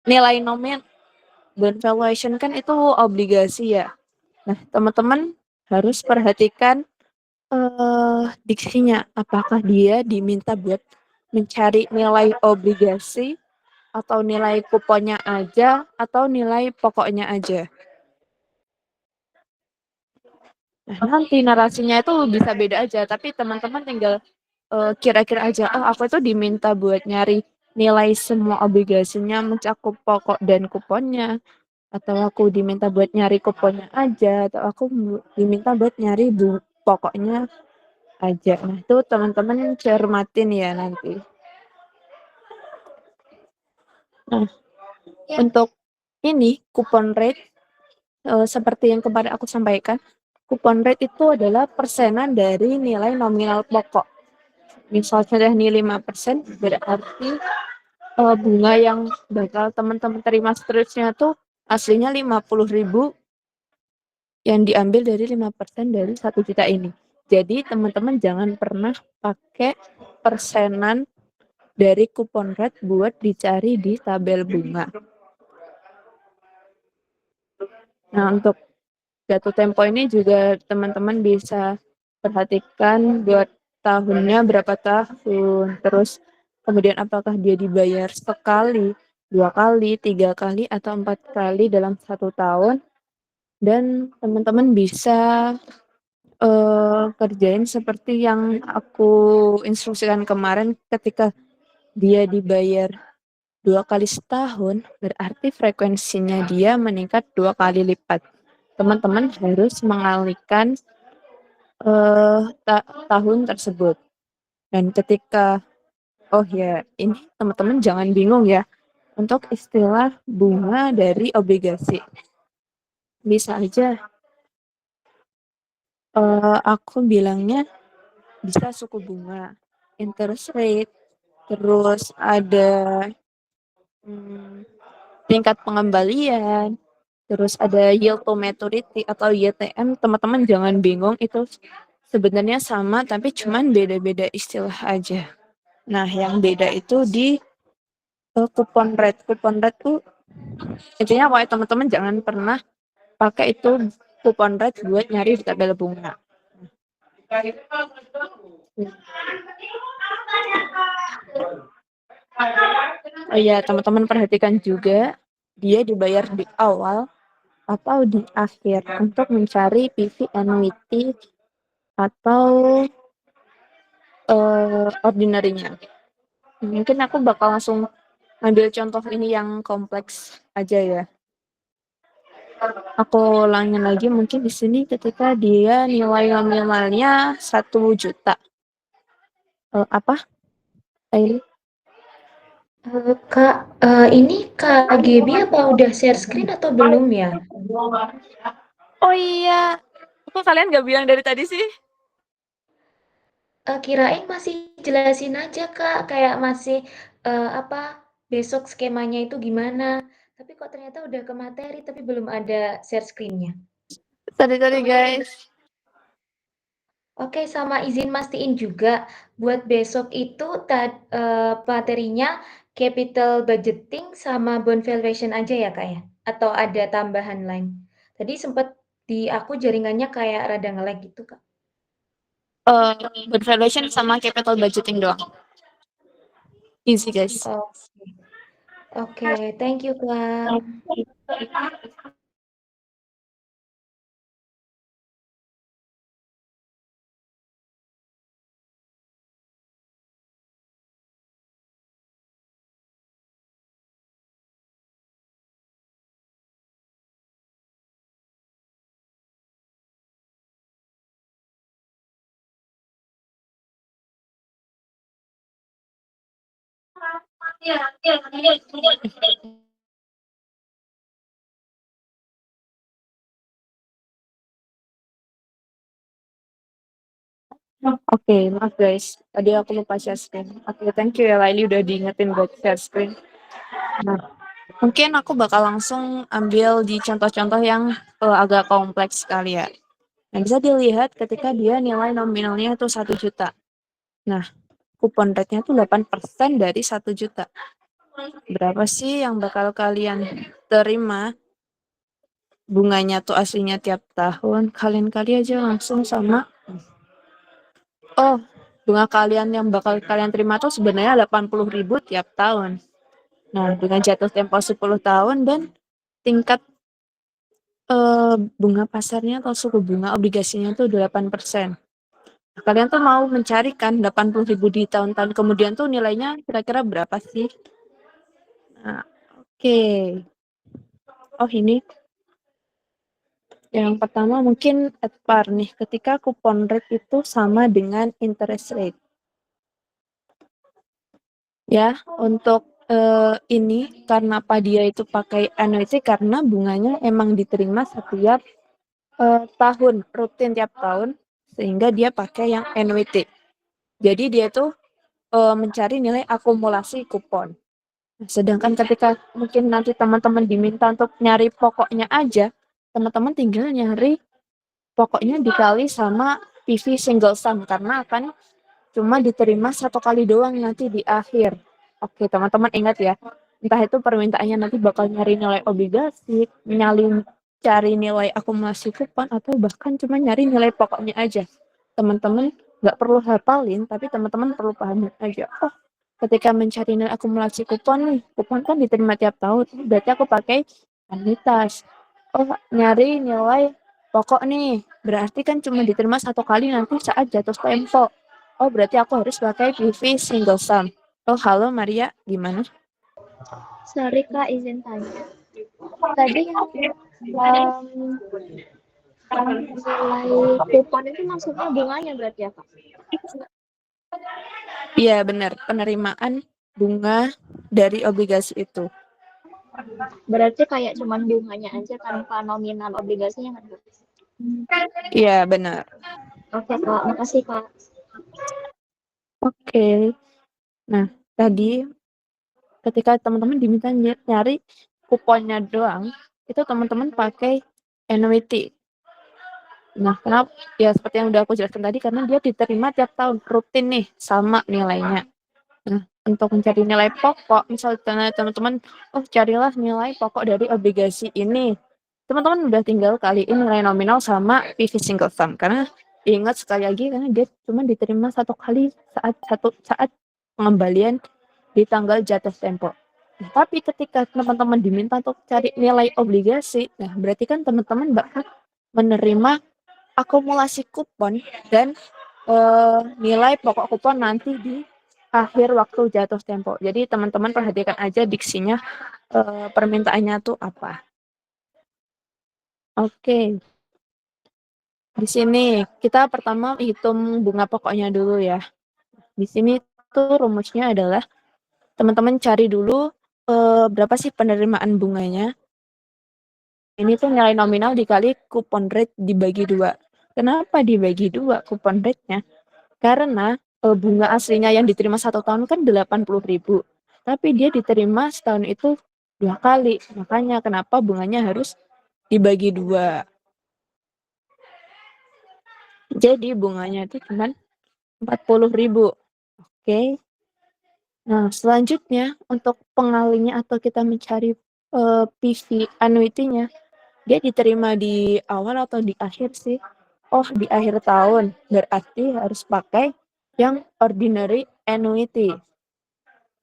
nilai nominal bond valuation kan itu obligasi ya. Nah, teman-teman harus perhatikan diksinya. Apakah dia diminta buat mencari nilai obligasi atau nilai kuponnya aja atau nilai pokoknya aja. Nah, nanti narasinya itu bisa beda aja, tapi teman-teman tinggal kira-kira aja, oh aku itu diminta buat nyari nilai semua obligasinya mencakup pokok dan kuponnya, atau aku diminta buat nyari kuponnya aja, atau aku diminta buat nyari pokoknya aja. Nah, itu teman-teman cermatin ya nanti. Nah, untuk ini kupon rate seperti yang kemarin aku sampaikan, kupon rate itu adalah persenan dari nilai nominal pokok. Misalnya nih 5%, berarti bunga yang bakal teman-teman terima seterusnya tuh aslinya 50.000 yang diambil dari 5% dari 1 juta ini. Jadi teman-teman jangan pernah pakai persenan dari kupon rate buat dicari di tabel bunga. Nah, untuk jatuh tempo ini juga teman-teman bisa perhatikan buat tahunnya berapa tahun, terus kemudian apakah dia dibayar sekali, 2 kali, 3 kali, atau 4 kali dalam 1 tahun. Dan teman-teman bisa kerjain seperti yang aku instruksikan kemarin, ketika dia dibayar 2 kali setahun, berarti frekuensinya dia meningkat 2 kali lipat. Teman-teman harus mengalihkan tahun tersebut. Dan ketika, oh ya, ini teman-teman jangan bingung ya, untuk istilah bunga dari obligasi. Bisa aja aku bilangnya bisa suku bunga, interest rate, terus ada tingkat pengembalian, terus ada yield to maturity atau YTM. Teman-teman jangan bingung, itu sebenarnya sama tapi cuman beda-beda istilah aja. Nah, yang beda itu di kupon rate. Kupon rate tuh intinya pokoknya teman-teman jangan pernah pakai itu kupon rate buat nyari di tabel bunga. Oh iya, teman-teman perhatikan juga dia dibayar di awal atau di akhir untuk mencari PV annuity atau ordinary-nya. Mungkin aku bakal langsung ambil contoh ini yang kompleks aja ya. Aku ulangin lagi, mungkin di sini ketika dia nilai nominalnya 1 juta. Apa? Ini? Kak, ini Kak Gaby apa udah share screen atau belum ya? Oh iya, kok kalian nggak bilang dari tadi sih? Kirain masih jelasin aja Kak, kayak masih apa besok skemanya itu gimana. Tapi kok ternyata udah ke materi tapi belum ada share screen-nya. Tadi guys. Oke, sama izin mastiin juga buat besok itu materinya capital budgeting sama bond valuation aja ya Kak ya? Atau ada tambahan lain? Tadi sempat di aku jaringannya kayak rada nge-lag gitu Kak. Bond valuation sama capital budgeting doang. Easy guys. Oke, oke, thank you Kak. Oke, maaf guys. Tadi aku lupa share screen. Oke, thank you ya Laili udah diingetin buat share screen. Nah, mungkin aku bakal langsung ambil di contoh-contoh yang agak kompleks sekali ya. Nah, bisa dilihat ketika dia nilai nominalnya itu 1 juta. Nah, kupon rate-nya tuh 8% dari 1 juta. berapa sih yang bakal kalian terima bunganya tuh aslinya tiap tahun? Kalian kali aja langsung sama, oh, bunga kalian yang bakal kalian terima tuh sebenarnya 80.000 tiap tahun. Nah, dengan jatuh tempo 10 tahun dan tingkat bunga pasarnya atau suku bunga obligasinya tuh 8%. Kalian tuh mau mencari kan 80.000 di tahun-tahun kemudian tuh nilainya kira-kira berapa sih? Nah, oke. Oh, ini yang pertama mungkin at par nih, ketika kupon rate itu sama dengan interest rate. Ya, untuk ini karena apa dia itu pakai annuity karena bunganya emang diterima setiap tahun, rutin tiap tahun, sehingga dia pakai yang annuity. Jadi dia tuh mencari nilai akumulasi kupon. Sedangkan ketika mungkin nanti teman-teman diminta untuk nyari pokoknya aja, teman-teman tinggal nyari pokoknya dikali sama PV single sum karena akan cuma diterima satu kali doang nanti di akhir. Oke, teman-teman ingat ya. Entah itu permintaannya nanti bakal nyari nilai obligasi, cari nilai akumulasi kupon, atau bahkan cuma nyari nilai pokoknya aja. Teman-teman nggak perlu hafalin, tapi teman-teman perlu pahamin aja. Oh, ketika mencari nilai akumulasi kupon nih, kupon kan diterima tiap tahun, berarti aku pakai anuitas. Oh, nyari nilai pokok nih, berarti kan cuma diterima satu kali nanti saat jatuh tempo. Oh, berarti aku harus pakai PV single sum. Oh, halo Maria, gimana? Sorry Kak, izin tanya. Tadi yang nilai kupon itu maksudnya bunganya berarti ya Kak? Iya, benar. Penerimaan bunga dari obligasi itu. Berarti kayak cuman bunganya aja tanpa nominal obligasinya kan Kak? Iya, benar. Oke Kak, makasih Kak. Oke. Nah, tadi ketika teman-teman diminta nyari kuponnya doang, itu teman-teman pakai annuity. Nah, kenapa? Ya seperti yang udah aku jelaskan tadi, karena dia diterima tiap tahun, rutin nih, sama nilainya. Nah, untuk mencari nilai pokok, misalnya teman-teman, oh carilah nilai pokok dari obligasi ini. Teman-teman udah tinggal kaliin nilai nominal sama PV single sum. Karena ingat sekali lagi, karena dia cuma diterima satu kali saat pengembalian di tanggal jatuh tempo. Nah, tapi ketika teman-teman diminta untuk cari nilai obligasi, nah berarti kan teman-teman bakal menerima akumulasi kupon dan nilai pokok kupon nanti di akhir waktu jatuh tempo. Jadi teman-teman perhatikan aja diksinya, permintaannya tuh apa. Oke. Di sini kita pertama hitung bunga pokoknya dulu ya. Di sini tuh rumusnya adalah teman-teman cari dulu berapa sih penerimaan bunganya. Ini tuh nilai nominal dikali kupon rate dibagi 2. Kenapa dibagi 2 kupon rate-nya? Karena bunga aslinya yang diterima 1 tahun kan 80.000. Tapi dia diterima setahun itu 2 kali. Makanya kenapa bunganya harus dibagi 2. Jadi bunganya itu cuma 40.000. Oke. Nah, selanjutnya untuk pengalinya atau kita mencari PV annuity-nya, dia diterima di awal atau di akhir sih? Oh, di akhir tahun. Berarti harus pakai yang ordinary annuity.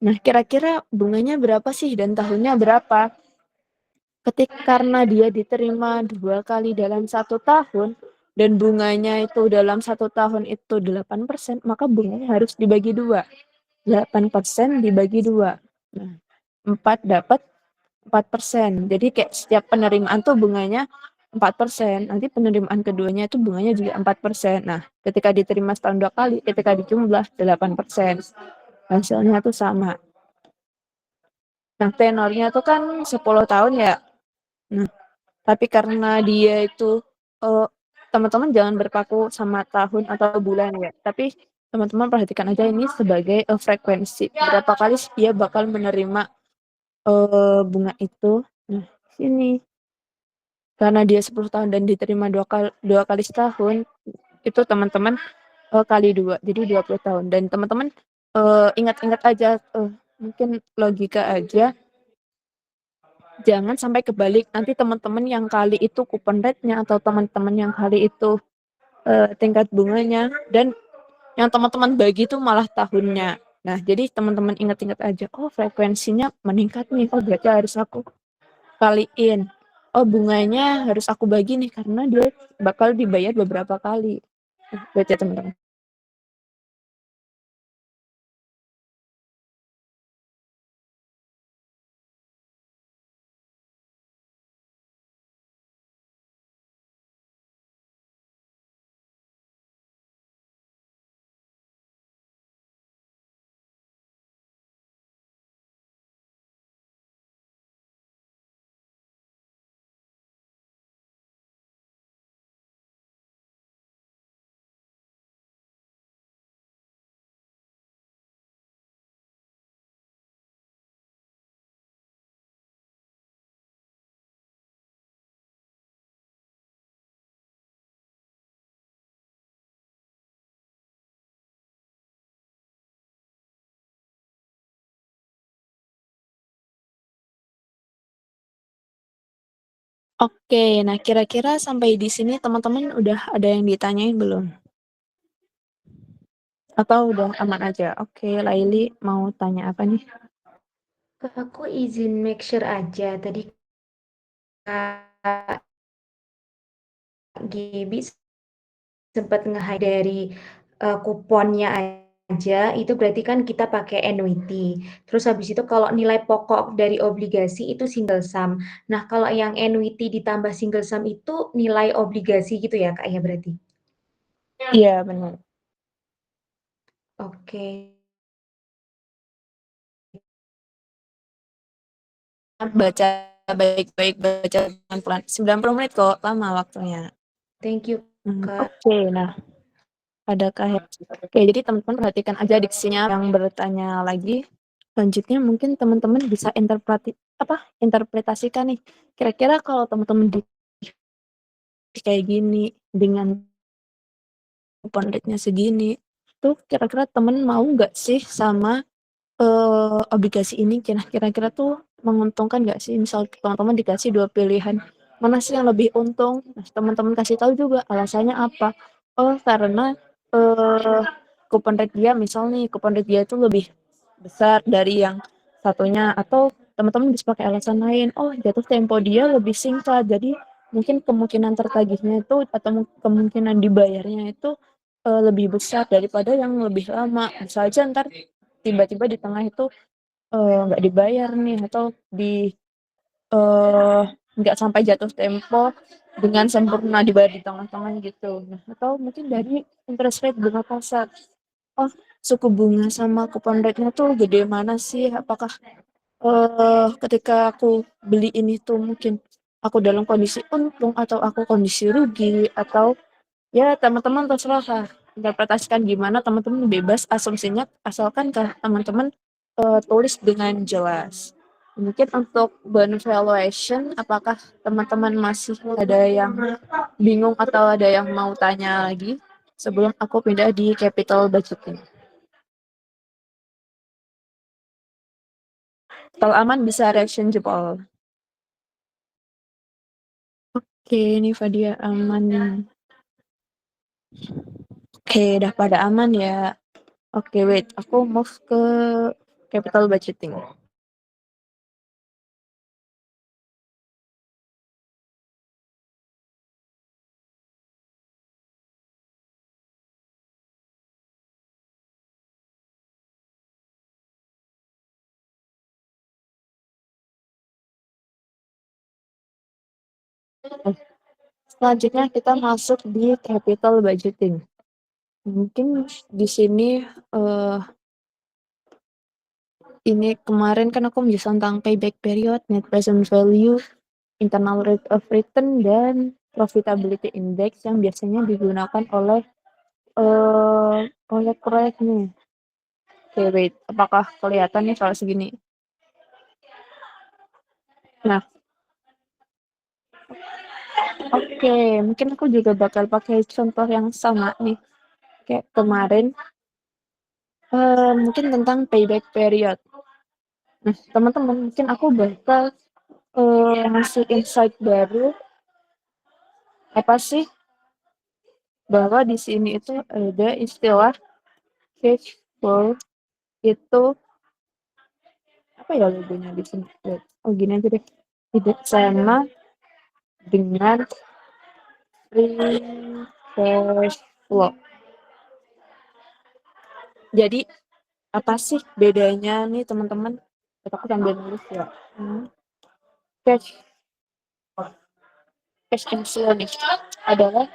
Nah, kira-kira bunganya berapa sih dan tahunnya berapa? Karena dia diterima 2 kali dalam 1 tahun dan bunganya itu dalam 1 tahun itu 8%, maka bunganya harus dibagi 2. 8% dibagi 2. Nah, 4 dapat 4%. Jadi kayak setiap penerimaan tuh bunganya 4%. Nanti penerimaan keduanya itu bunganya juga 4%. Nah, ketika diterima setahun 2 kali, ketika dijumlah 8%. Hasilnya tuh sama. Nah, tenornya tuh kan 10 tahun ya. Nah, tapi karena dia itu teman-teman jangan berpaku sama tahun atau bulan ya. Tapi teman-teman perhatikan aja ini sebagai frekuensi. Berapa kali dia bakal menerima bunga itu. Nah, sini karena dia 10 tahun dan diterima 2 kali setahun, itu teman-teman kali 2, jadi 20 tahun. Dan teman-teman ingat-ingat aja mungkin logika aja, jangan sampai kebalik, nanti teman-teman yang kali itu coupon rate-nya atau teman-teman yang kali itu, tingkat bunganya dan yang teman-teman bagi itu malah tahunnya. Nah, jadi teman-teman ingat-ingat aja, "Oh, frekuensinya meningkat nih, oh berarti harus aku kaliin. Oh, bunganya harus aku bagi nih karena dia bakal dibayar beberapa kali." Gitu ya, teman-teman. Oke, nah kira-kira sampai di sini teman-teman udah ada yang ditanyain belum? Atau udah aman aja? Oke, Laili mau tanya apa nih? Aku izin make sure aja tadi Kak Gibi sempat nge-hide dari kuponnya aja, itu berarti kan kita pakai annuity. Terus habis itu kalau nilai pokok dari obligasi itu single sum. Nah, kalau yang annuity ditambah single sum itu nilai obligasi gitu ya, Kak, ya berarti? Iya, benar. Oke. Baca baik-baik, baca pelan-pelan. 90 menit kok, lama waktunya. Thank you, Kak. Oke, nah adakah yang oke, jadi teman-teman perhatikan aja diksinya yang bertanya lagi. Selanjutnya mungkin teman-teman bisa interpretasikan nih, kira-kira kalau teman-teman kayak gini, dengan coupon rate-nya segini, tuh kira-kira temen mau nggak sih sama, obligasi ini? Kira-kira tuh menguntungkan nggak sih? Misal teman-teman dikasih 2 pilihan, mana sih yang lebih untung? Nah, teman-teman kasih tahu juga alasannya apa. Oh, karena, eee, coupon rate dia misal nih, coupon rate dia itu lebih besar dari yang satunya, atau teman-teman bisa pakai alasan lain, "Oh, jatuh tempo dia lebih singkat, jadi mungkin kemungkinan tertagihnya itu atau kemungkinan dibayarnya itu, lebih besar daripada yang lebih lama." Bisa aja entar tiba-tiba di tengah itu, nggak dibayar nih atau eee, nggak sampai jatuh tempo dengan sempurna dibayar di tengah-tengah gitu. Nah, atau mungkin dari interest rate bunga pasar. Oh, suku bunga sama coupon rate-nya tuh gede mana sih? Apakah, ketika aku beli ini tuh mungkin aku dalam kondisi untung atau aku kondisi rugi atau ya teman-teman terserah lah, interpretasikan gimana teman-teman bebas asumsinya asalkan teman-teman, tulis dengan jelas. Mungkin untuk bond valuation apakah teman-teman masih ada yang bingung atau ada yang mau tanya lagi sebelum aku pindah di capital budgeting? Kalau aman bisa reaction jempol. Oke, ini Fadia aman nih. Oke, udah pada aman ya. Oke, wait, aku move ke capital budgeting. Selanjutnya kita masuk di capital budgeting. Mungkin di sini ini kemarin kan aku menjelaskan tentang payback period, net present value, internal rate of return, dan profitability index yang biasanya digunakan oleh proyek-proyek nih. Oke, wait, apakah kelihatan nih kalau segini? Nah, oke, mungkin aku juga bakal pakai contoh yang sama nih, kayak kemarin, mungkin tentang payback period. Nah, teman-teman, mungkin aku bakal ngasih insight baru apa sih bahwa di sini itu ada istilah cash flow itu apa ya logonya di sini? Oh gini aja deh. Tidak sama dengan free cash flow. Jadi apa sih bedanya nih teman-teman? Aku sambil nulis ya. Cash cash inflow nih adalah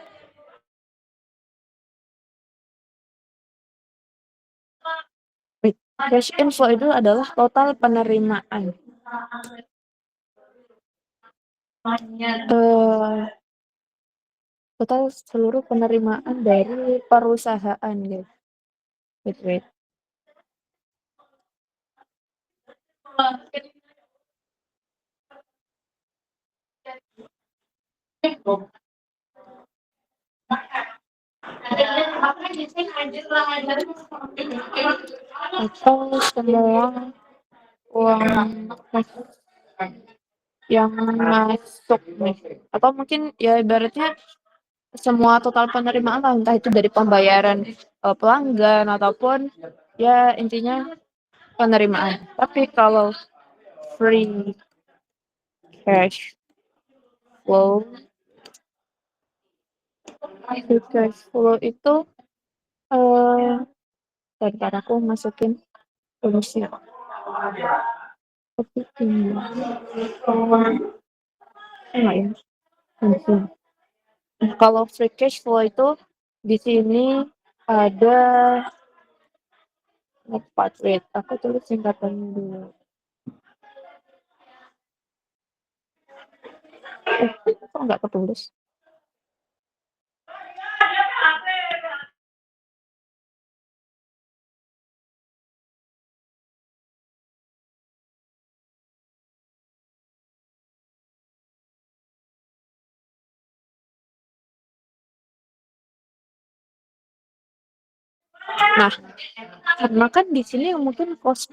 cash inflow itu adalah total penerimaan. Total seluruh penerimaan dari perusahaan guys. Wait. Atau semua uang yang masuk nih. Atau mungkin ya ibaratnya semua total penerimaan lah, entah itu dari pembayaran pelanggan ataupun ya intinya penerimaan. Tapi kalau free cash flow itu bentar aku masukin rumusnya. Tapi ini enggak ya. Kalau free cash flow itu di sini ada wait, aku tulis singkatannya dulu. Kok nggak ketulis? Nah, karena kan di sini mungkin konsep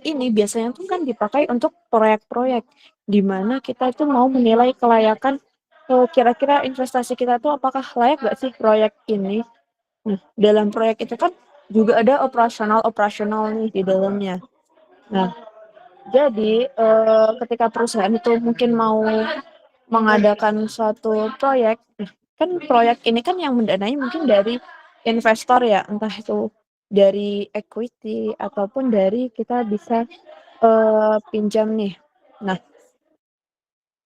ini biasanya tuh kan dipakai untuk proyek-proyek di mana kita itu mau menilai kelayakan kira-kira investasi kita tuh apakah layak gak sih proyek ini. Nah, dalam proyek itu kan juga ada operasional nih di dalamnya. Nah, jadi ketika perusahaan itu mungkin mau mengadakan suatu proyek, kan proyek ini kan yang mendanai mungkin dari investor ya, entah itu dari equity ataupun dari kita bisa pinjam nih. Nah,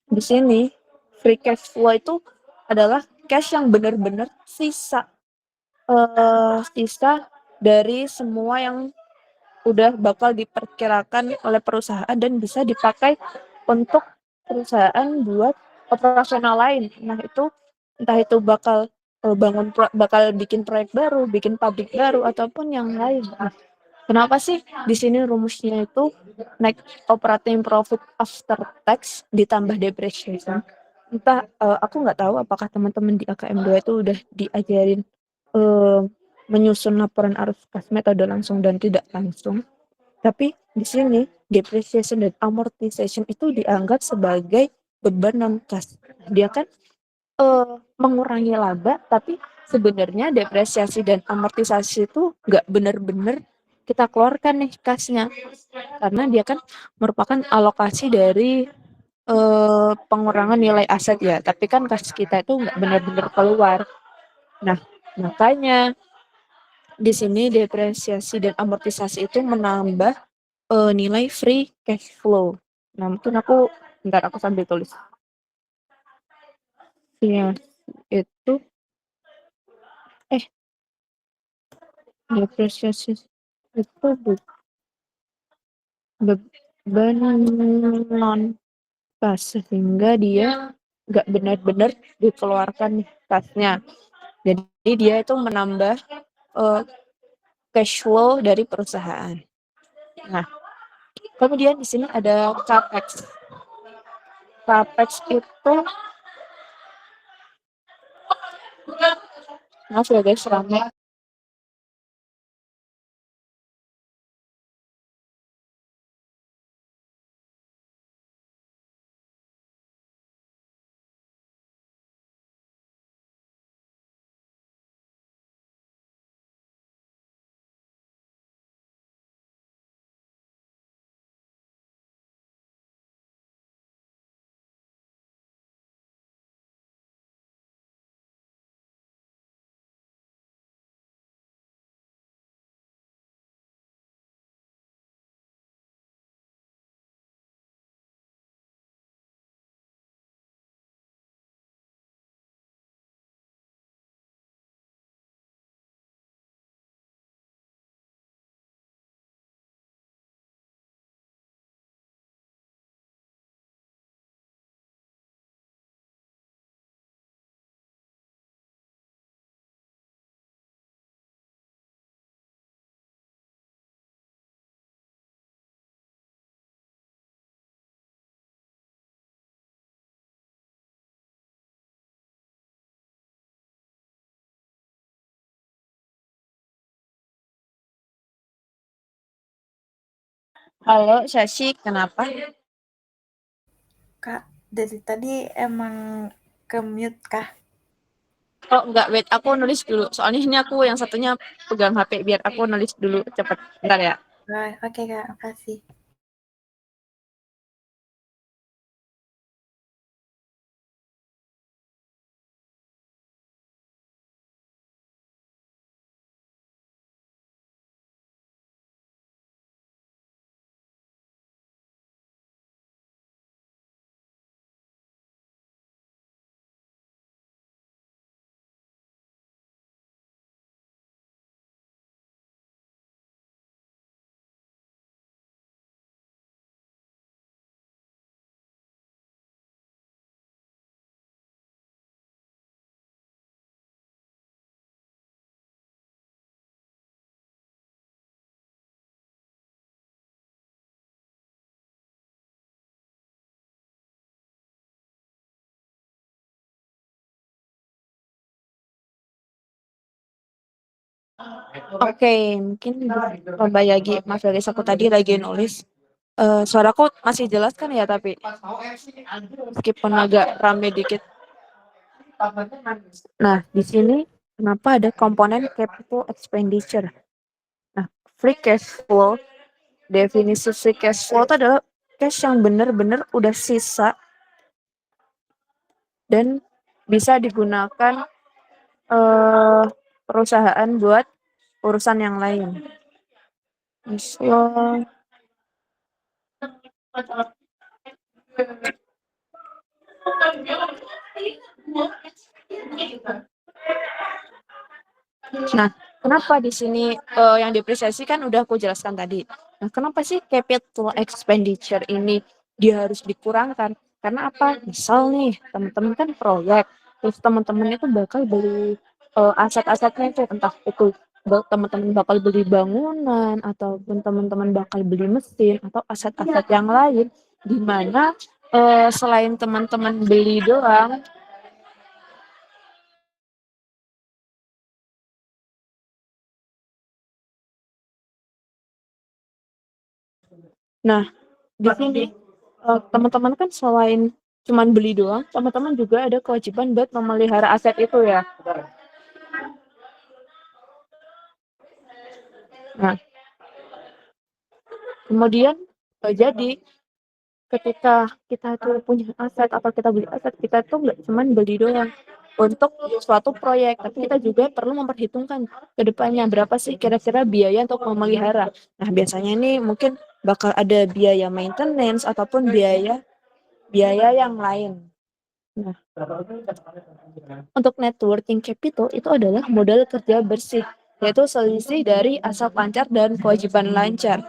di sini free cash flow itu adalah cash yang benar-benar sisa dari semua yang udah bakal diperkirakan oleh perusahaan dan bisa dipakai untuk perusahaan buat operasional lain. Nah, entah itu bakal bakal bikin proyek baru, bikin pabrik baru ataupun yang lain. Nah, kenapa sih di sini rumusnya itu net operating profit after tax ditambah depreciation? Entah aku nggak tahu apakah teman-teman di AKM2 itu udah diajarin menyusun laporan arus kas metode langsung dan tidak langsung. Tapi di sini depreciation dan amortization itu dianggap sebagai beban non kas. Dia kan mengurangi laba, tapi sebenarnya depresiasi dan amortisasi itu nggak benar-benar kita keluarkan nih kasnya, karena dia kan merupakan alokasi dari pengurangan nilai aset ya, tapi kan kas kita itu nggak benar-benar keluar. Nah, makanya di sini depresiasi dan amortisasi itu menambah nilai free cash flow. Nah, mungkin bentar aku sambil tulis. Ya, itu depresiasi itu beban non kas sehingga dia nggak benar-benar dikeluarkan nih kasnya. Jadi dia itu menambah cash flow dari perusahaan. Nah, kemudian di sini ada capex. Capex itu maaf ya guys, ramai. Halo, Shashi, kenapa? Kak, dari tadi emang ke-mute kah? Oh, enggak, wait, aku nulis dulu. Soalnya ini aku yang satunya pegang HP, biar aku nulis dulu cepet. Bentar ya. Oke Kak, makasih. Oke, mungkin Mbak Yagi, Mas Felis, aku tadi lagi nulis. Suaraku masih jelas kan ya, tapi meskipun agak rame dikit. Nah, di sini kenapa ada komponen capital expenditure? Nah, free cash flow, definisi free cash flow itu adalah cash yang benar-benar udah sisa dan bisa digunakan perusahaan buat urusan yang lain. Misal, nah, kenapa di sini yang depresiasi kan udah aku jelaskan tadi. Nah, kenapa sih capital expenditure ini dia harus dikurangkan? Karena apa? Misal nih, teman-teman kan proyek, terus teman-teman itu bakal beli aset-asetnya itu, entah itu teman-teman bakal beli bangunan, ataupun teman-teman bakal beli mesin, atau aset-aset yang lain, di mana selain teman-teman beli doang, nah, di sini teman-teman kan selain cuman beli doang, teman-teman juga ada kewajiban buat memelihara aset itu ya. Nah, kemudian jadi ketika kita tuh punya aset atau kita beli aset, kita tuh nggak cuman beli doang untuk suatu proyek, tapi kita juga perlu memperhitungkan ke depannya berapa sih kira-kira biaya untuk memelihara. Nah, biasanya ini mungkin bakal ada biaya maintenance ataupun biaya yang lain. Nah, untuk networking capital itu adalah modal kerja bersih, yaitu selisih dari aset lancar dan kewajiban lancar.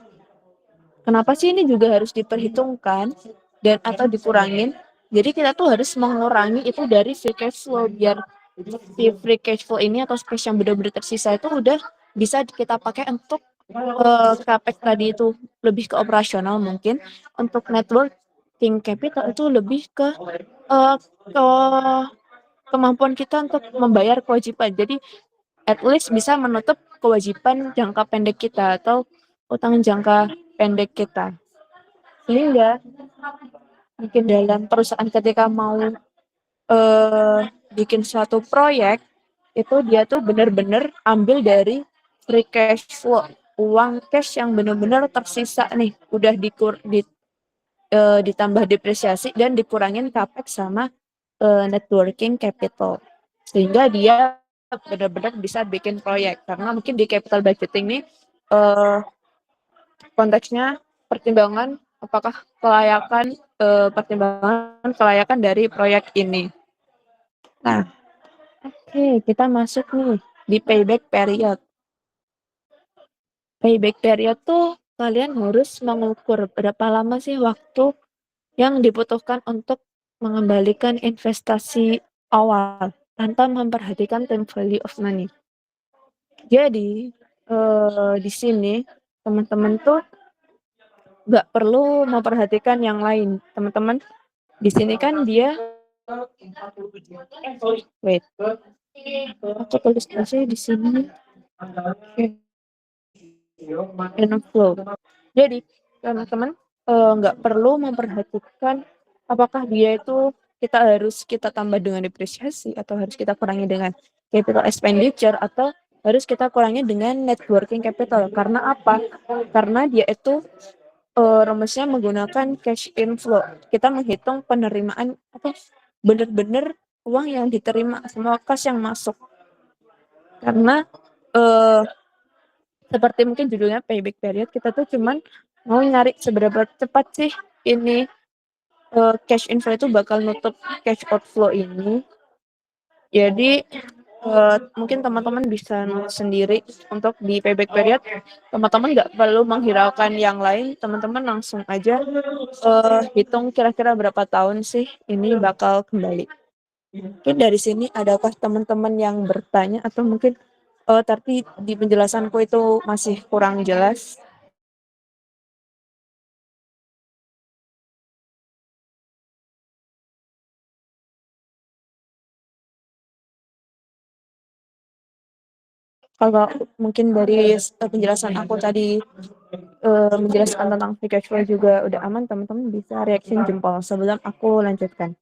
Kenapa sih ini juga harus diperhitungkan dan atau dikurangin? Jadi kita tuh harus mengurangi itu dari free cash flow, biar si free cash flow ini atau space yang benar-benar tersisa itu udah bisa kita pakai untuk capex tadi itu lebih ke operasional mungkin. Untuk networking capital itu lebih ke ke kemampuan kita untuk membayar kewajiban. Jadi at least bisa menutup kewajiban jangka pendek kita atau utang jangka pendek kita. Sehingga mungkin dalam perusahaan ketika mau bikin suatu proyek itu dia tuh benar-benar ambil dari free cash flow, uang cash yang benar-benar tersisa nih, udah ditambah depresiasi dan dikurangin capex sama networking capital, sehingga dia benar-benar bisa bikin proyek. Karena mungkin di capital budgeting nih konteksnya pertimbangan apakah pertimbangan kelayakan dari proyek ini. Nah, oke, kita masuk nih di payback period. Payback period tuh kalian harus mengukur berapa lama sih waktu yang dibutuhkan untuk mengembalikan investasi awal tanpa memperhatikan time value of money. Jadi di sini teman-teman tuh nggak perlu memperhatikan yang lain. Teman-teman di sini kan dia wait, aku tulis aja di sini. Inflow. Jadi teman-teman nggak perlu memperhatikan apakah dia itu kita tambah dengan depresiasi atau harus kita kurangi dengan capital expenditure atau harus kita kurangi dengan net working capital. Karena apa? Karena dia itu rumusnya menggunakan cash inflow. Kita menghitung penerimaan apa benar-benar uang yang diterima, semua kas yang masuk. Karena seperti mungkin judulnya payback period, kita tuh cuman mau nyari seberapa cepat sih ini cash inflow itu bakal nutup cash outflow ini. Jadi mungkin teman-teman bisa sendiri untuk di payback period. Teman-teman nggak perlu menghiraukan yang lain, teman-teman langsung aja hitung kira-kira berapa tahun sih ini bakal kembali. Mungkin dari sini adakah teman-teman yang bertanya atau mungkin tapi di penjelasanku itu masih kurang jelas? Kalau mungkin dari penjelasan aku tadi menjelaskan tentang free cash flow juga udah aman, teman-teman bisa reaction jempol sebelum aku lanjutkan.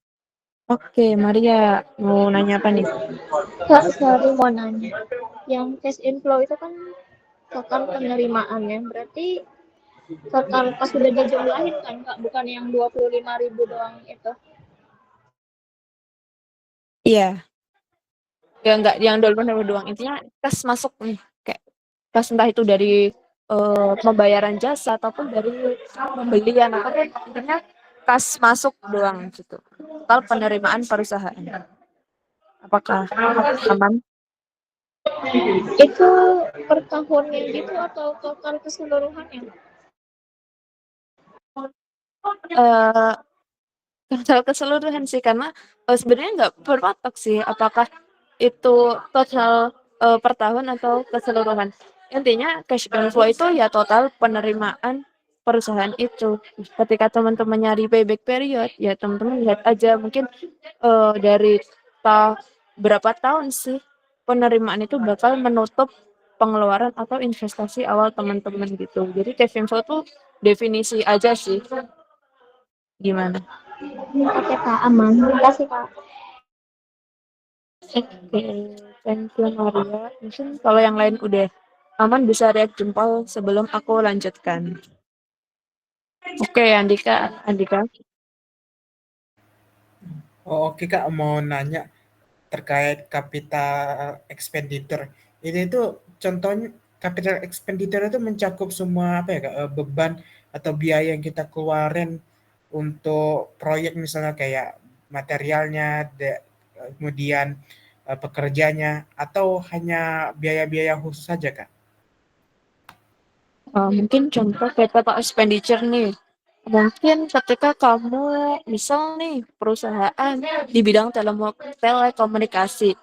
Oke, Maria mau nanya apa nih? Kak, sorry mau nanya. Yang cash inflow itu kan total penerimaannya, berarti total pas sudah dijumlahin kan Kak, bukan yang 25.000 doang itu. Iya, ya nggak yang dollar doang. Intinya kas masuk nih, kayak kas entah itu dari pembayaran jasa ataupun dari pembelian ataupun intinya kas masuk doang gitu. Total penerimaan perusahaan. Apakah aman? Itu per tahunnya gitu atau total keseluruhannya? Eh Total keseluruhan sih karena sebenarnya nggak berpatok sih apakah itu total per tahun atau keseluruhan. Intinya cash inflow itu ya total penerimaan perusahaan itu. Ketika teman-teman nyari payback period, ya teman-teman lihat aja mungkin dari berapa tahun sih penerimaan itu bakal menutup pengeluaran atau investasi awal teman-teman gitu. Jadi cash inflow tuh definisi aja sih. Gimana? Oke Kak, aman. Terima kasih Kak. Oke, thank you Maria. Mungkin kalau yang lain udah aman bisa react jempol sebelum aku lanjutkan. Oke, Andika. Oh, oke Kak, mau nanya terkait capital expenditure. Ini tuh contohnya capital expenditure itu mencakup semua apa ya Kak, beban atau biaya yang kita keluarin untuk proyek misalnya kayak materialnya, kemudian pekerjanya, atau hanya biaya-biaya khusus saja Kak? Mungkin contoh capital expenditure nih. Mungkin ketika kamu misal nih perusahaan di bidang telekomunikasi,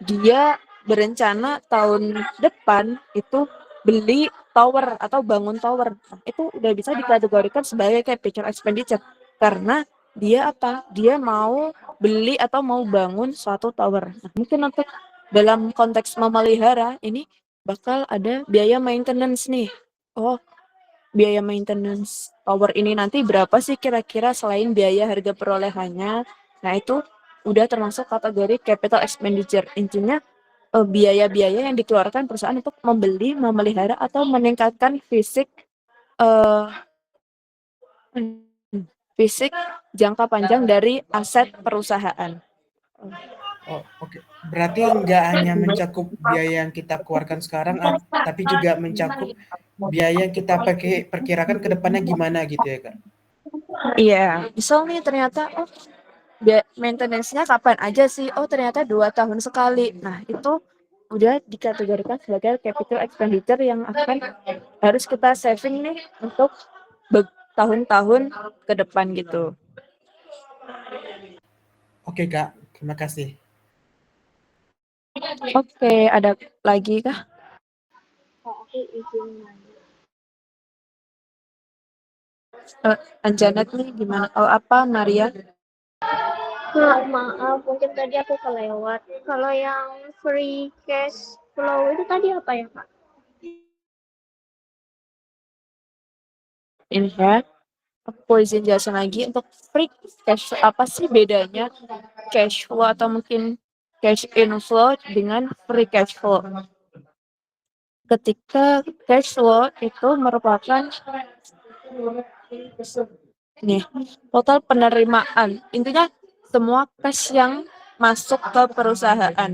dia berencana tahun depan itu beli tower atau bangun tower. Nah, itu udah bisa dikategorikan sebagai capital expenditure karena dia apa? Dia mau beli atau mau bangun suatu tower. Nah, mungkin untuk dalam konteks memelihara ini bakal ada biaya maintenance nih. Oh, biaya maintenance tower ini nanti berapa sih kira-kira selain biaya harga perolehannya? Nah, itu udah termasuk kategori capital expenditure. Intinya biaya-biaya yang dikeluarkan perusahaan untuk membeli, memelihara atau meningkatkan eh, fisik jangka panjang dari aset perusahaan. Oh, oke. Berarti nggak hanya mencakup biaya yang kita keluarkan sekarang, tapi juga mencakup biaya yang kita perkirakan ke depannya gimana gitu ya, Kak? Iya, misal nih ternyata maintenance-nya kapan aja sih? Oh, ternyata 2 tahun sekali. Nah, itu udah dikategorikan sebagai capital expenditure yang akan harus kita saving nih untuk tahun-tahun ke depan gitu. Oke, Kak. Terima kasih. Oke, ada lagi kah? Kak, aku izin nanya. Anjanet nih gimana? Oh, apa Maria? Kak, maaf, mungkin tadi aku kelewat. Kalau yang free cash flow itu tadi apa ya Kak? ini ya. Aku izin jelasin lagi untuk free cash flow, apa sih bedanya cash flow atau mungkin cash inflow dengan free cash flow. Ketika cash flow itu merupakan nih total penerimaan, intinya semua cash yang masuk ke perusahaan,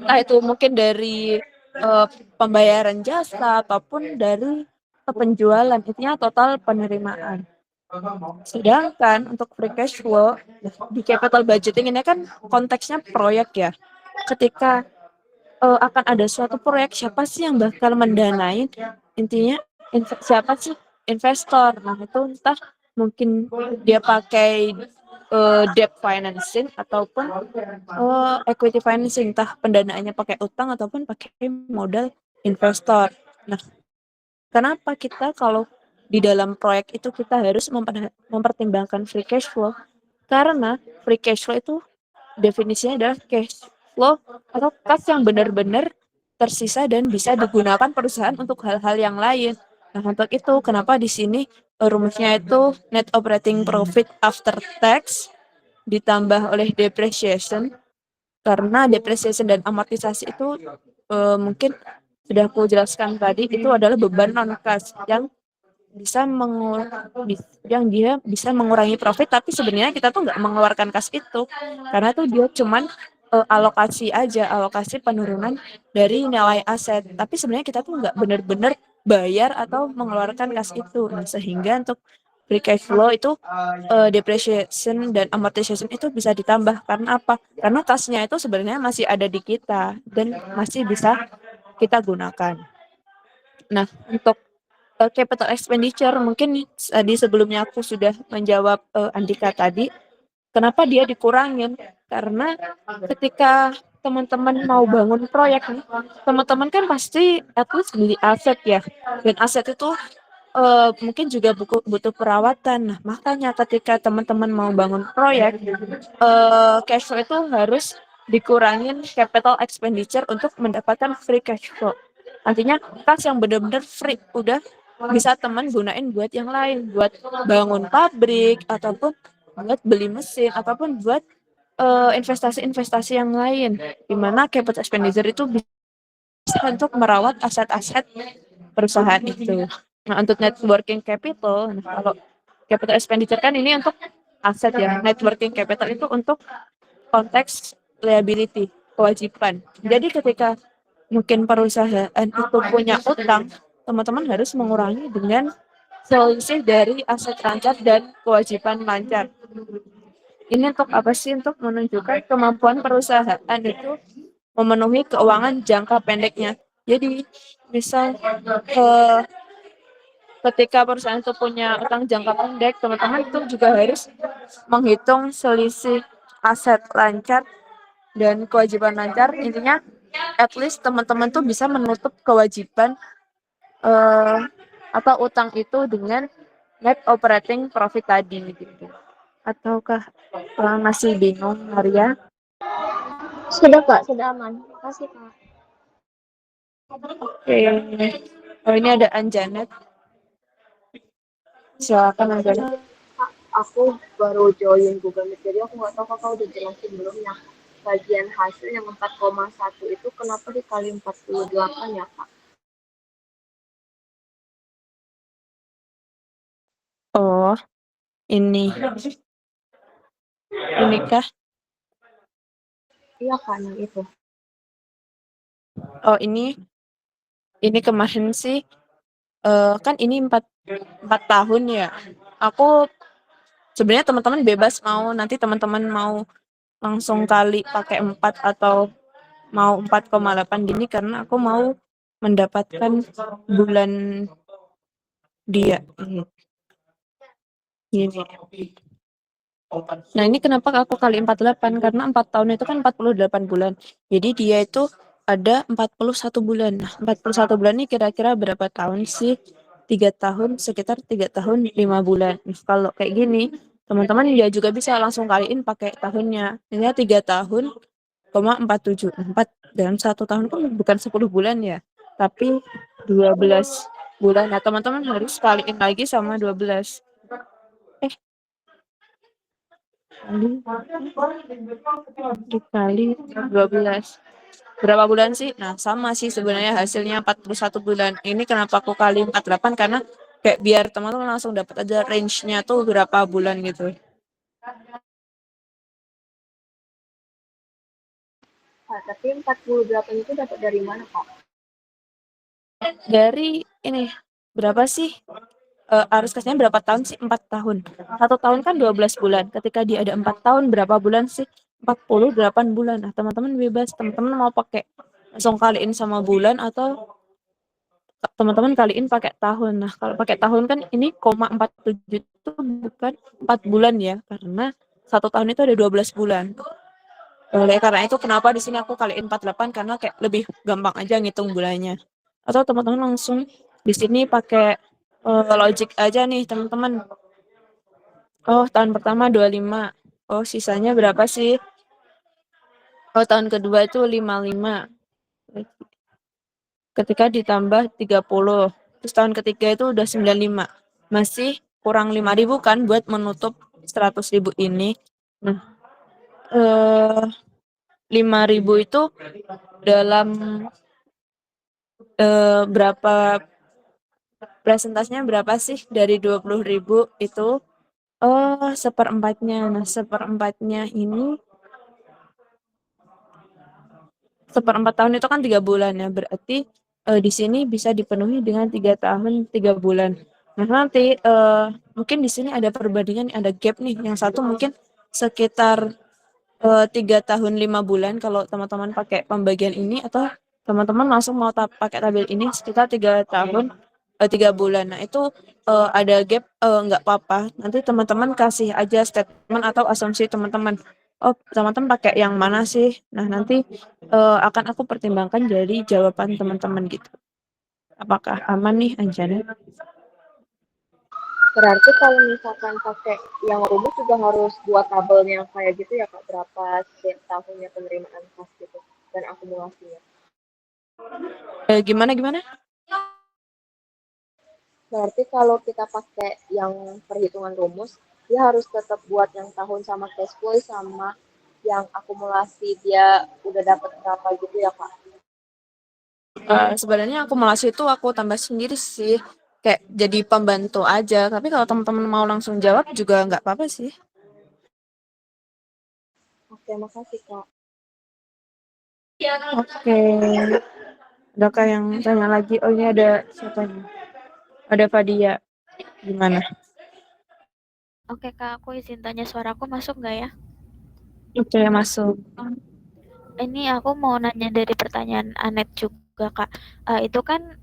entah itu mungkin dari pembayaran jasa ataupun dari penjualan, intinya total penerimaan. Sedangkan untuk free cash flow di capital budgeting ini kan konteksnya proyek ya. Ketika akan ada suatu proyek, siapa sih yang bakal mendanai? Intinya siapa sih investor? Nah itu entah mungkin dia pakai debt financing ataupun equity financing, entah pendanaannya pakai utang ataupun pakai modal investor. Nah, kenapa kita kalau di dalam proyek itu kita harus mempertimbangkan free cash flow? Karena free cash flow itu definisinya adalah cash flow atau kas yang benar-benar tersisa dan bisa digunakan perusahaan untuk hal-hal yang lain. Nah, untuk itu kenapa di sini rumusnya itu net operating profit after tax ditambah oleh depreciation, karena depreciation dan amortisasi itu mungkin sudah aku jelaskan tadi, itu adalah beban non kas yang dia bisa mengurangi profit, tapi sebenarnya kita tuh nggak mengeluarkan kas itu karena tuh dia cuman alokasi penurunan dari nilai aset, tapi sebenarnya kita tuh nggak benar-benar bayar atau mengeluarkan kas itu. Nah, sehingga untuk free cash flow itu depreciation dan amortization itu bisa ditambah. Karena apa? Karena kasnya itu sebenarnya masih ada di kita dan masih bisa kita gunakan. Nah, untuk capital expenditure mungkin tadi sebelumnya aku sudah menjawab Andika tadi, kenapa dia dikurangin? Karena ketika teman-teman mau bangun proyek nih, teman-teman kan pasti at least beli aset ya, dan aset itu mungkin juga butuh perawatan. Nah, makanya ketika teman-teman mau bangun proyek, cash flow itu harus dikurangin capital expenditure untuk mendapatkan free cash flow. Artinya kas yang benar-benar free udah bisa teman gunain buat yang lain, buat bangun pabrik ataupun buat beli mesin ataupun buat investasi-investasi yang lain, di mana capital expenditure itu bisa untuk merawat aset-aset perusahaan itu. Nah, untuk net working capital, nah kalau capital expenditure kan ini untuk aset ya, net working capital itu untuk konteks liability, kewajiban. Jadi ketika mungkin perusahaan itu punya utang, teman-teman harus mengurangi dengan selisih dari aset lancar dan kewajiban lancar. Ini untuk apa sih? Untuk menunjukkan kemampuan perusahaan itu memenuhi keuangan jangka pendeknya. Jadi misal ketika perusahaan itu punya utang jangka pendek, teman-teman itu juga harus menghitung selisih aset lancar dan kewajiban lancar. Intinya at least teman-teman tuh bisa menutup kewajiban atau utang itu dengan net operating profit tadi gitu. Ataukah masih bingung, Maria? Sudah Kak, sudah aman. Makasih Kak. Oke. Oh, ini ada Anjanet. Silakan Anjanet. Aku baru join Google Meet, jadi aku nggak tahu kakak udah jelasin belum. Nah, bagian hasil yang 4,1 itu kenapa dikali 48 ya kak? Oh, ini kah? Iya kan yang itu. Oh, ini kemarin sih kan ini 4 tahun ya. Aku sebenarnya teman-teman bebas mau nanti teman-teman mau langsung kali pakai 4 atau mau 4,8 gini, karena aku mau mendapatkan bulan dia gini. Nah, ini kenapa aku kali 48? Karena 4 tahun itu kan 48 bulan. Jadi dia itu ada 41 bulan. Nah, 41 bulan ini kira-kira berapa tahun sih? 3 tahun, sekitar 3 tahun 5 bulan. Nah, kalau kayak gini, teman-teman ya juga bisa langsung kaliin pakai tahunnya. Ini 3 tahun, 47. 4 dalam 1 tahun kan bukan 10 bulan ya, tapi 12 bulan. Nah, teman-teman harus kaliin lagi sama 12. Eh, dikali 12. Berapa bulan sih? Nah, sama sih sebenarnya hasilnya 41 bulan. Ini kenapa aku kali 48 karena kayak biar teman-teman langsung dapat aja range-nya tuh berapa bulan gitu. Kak, tapi 48 itu dapat dari mana, Kak? Dari ini berapa sih? Arus kasnya berapa tahun sih? 4 tahun. 1 tahun kan 12 bulan. Ketika dia ada 4 tahun, berapa bulan sih? 48 bulan. Nah, teman-teman bebas. Teman-teman mau pakai langsung kaliin sama bulan atau teman-teman kaliin pakai tahun. Nah, kalau pakai tahun kan ini 0,47 itu bukan 4 bulan ya, karena 1 tahun itu ada 12 bulan. Oleh karena itu kenapa di sini aku kaliin 48 karena kayak lebih gampang aja ngitung bulannya. Atau teman-teman langsung di sini pakai logic aja nih, teman-teman. Oh, tahun pertama 25. Oh, sisanya berapa sih? Oh, tahun kedua itu 55. Ketika ditambah 30. Terus tahun ketiga itu udah 95. Masih kurang 5.000 kan buat menutup 100.000 ini. Nah, 5.000 itu dalam berapa presentasinya berapa sih dari 20.000 itu? Oh, seperempatnya. Nah, seperempatnya ini seperempat tahun itu kan 3 bulan ya. Berarti di sini bisa dipenuhi dengan 3 tahun 3 bulan. Nah, nanti mungkin di sini ada perbandingan, ada gap nih. Yang satu mungkin sekitar 3 tahun 5 bulan kalau teman-teman pakai pembagian ini, atau teman-teman langsung mau pakai tabel ini sekitar 3 tahun 3 bulan. Nah, itu ada gap nggak apa-apa. Nanti teman-teman kasih aja statement atau asumsi teman-teman. Oh, teman-teman pakai yang mana sih? Nah, nanti akan aku pertimbangkan dari jawaban teman-teman gitu. Apakah aman nih, Anjana? Berarti kalau misalkan pakai yang rumus juga harus buat tabelnya kayak gitu ya, Kak, berapa setiap tahunnya penerimaan kas gitu dan akumulasinya. Gimana? Berarti kalau kita pakai yang perhitungan rumus, dia harus tetap buat yang tahun sama cash flow sama yang akumulasi dia udah dapat berapa gitu ya, Kak. Sebenarnya akumulasi itu aku tambah sendiri sih, kayak jadi pembantu aja. Tapi kalau teman-teman mau langsung jawab juga nggak apa-apa sih. Oke, makasih, Kak. Oke, adakah yang tanya lagi? Oh, ini ada siapa nih? Ada Fadia. Gimana? Oke Kak, aku izin tanya suaraku masuk nggak ya? Oke, masuk. Ini aku mau nanya dari pertanyaan Anet juga Kak. Itu kan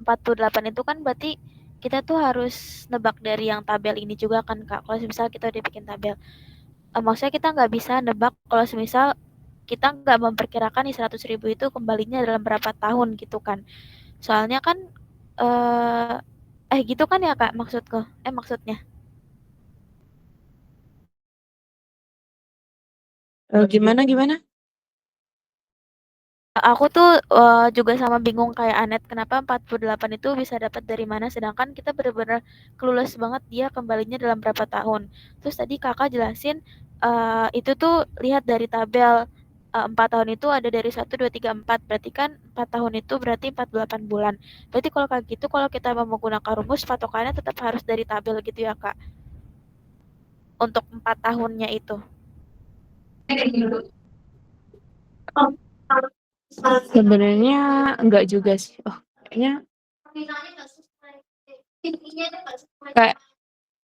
48 itu kan berarti kita tuh harus nebak dari yang tabel ini juga kan Kak. Kalau misal kita udah bikin tabel. Maksudnya kita nggak bisa nebak kalau misal kita nggak memperkirakan nih 100.000 itu kembalinya dalam berapa tahun gitu kan. Soalnya kan gitu kan ya Kak maksudku. Maksudnya. Gimana? Aku tuh juga sama bingung kayak Anet, kenapa 48 itu bisa dapat dari mana, sedangkan kita benar-benar clueless banget dia kembalinya dalam berapa tahun. Terus tadi kakak jelasin itu tuh lihat dari tabel 4 tahun itu ada dari 1, 2, 3, 4. Berarti kan 4 tahun itu berarti 48 bulan. Berarti kalau kayak gitu, kalau kita mau menggunakan rumus, patokannya tetap harus dari tabel gitu ya kak, untuk 4 tahunnya itu. Sebenarnya enggak juga sih. Oh, kayaknya kayak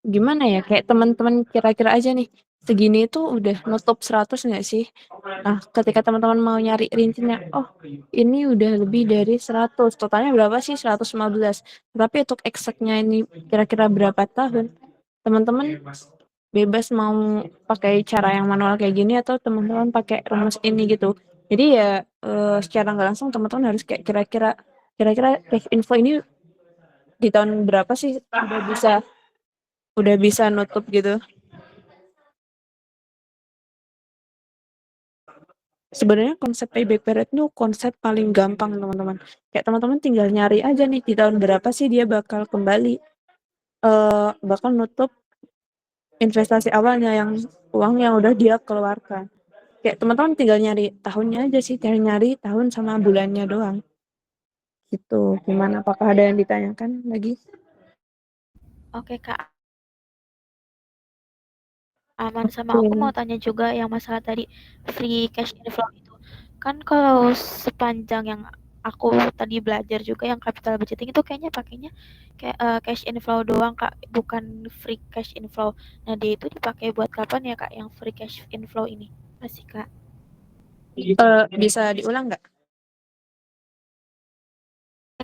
gimana ya? Kayak teman-teman kira-kira aja nih. Segini itu udah nutup 100 nggak sih? Nah, ketika teman-teman mau nyari rincinya, oh ini udah lebih dari 100. Totalnya berapa sih? 115. Tapi untuk exactnya ini kira-kira berapa tahun? Teman-teman bebas mau pakai cara yang manual kayak gini atau teman-teman pakai rumus ini gitu. Jadi ya secara nggak langsung teman-teman harus kayak kira-kira cash info ini di tahun berapa sih udah bisa nutup gitu. Sebenarnya konsep payback period itu konsep paling gampang, teman-teman. Kayak teman-teman tinggal nyari aja nih di tahun berapa sih dia bakal kembali, bakal nutup investasi awalnya yang uang yang udah dia keluarkan. Kayak teman-teman tinggal nyari tahunnya aja sih, tinggal nyari tahun sama bulannya doang. Gitu. Gimana? Apakah ada yang ditanyakan lagi? Oke Kak, aman. Sama aku mau tanya juga yang masalah tadi free cash inflow itu. Kan kalau sepanjang yang aku tadi belajar juga yang capital budgeting itu kayaknya pakainya kayak cash inflow doang Kak, bukan free cash inflow. Nah, dia itu dipakai buat kapan ya Kak yang free cash inflow ini? Masih Kak. Bisa diulang nggak?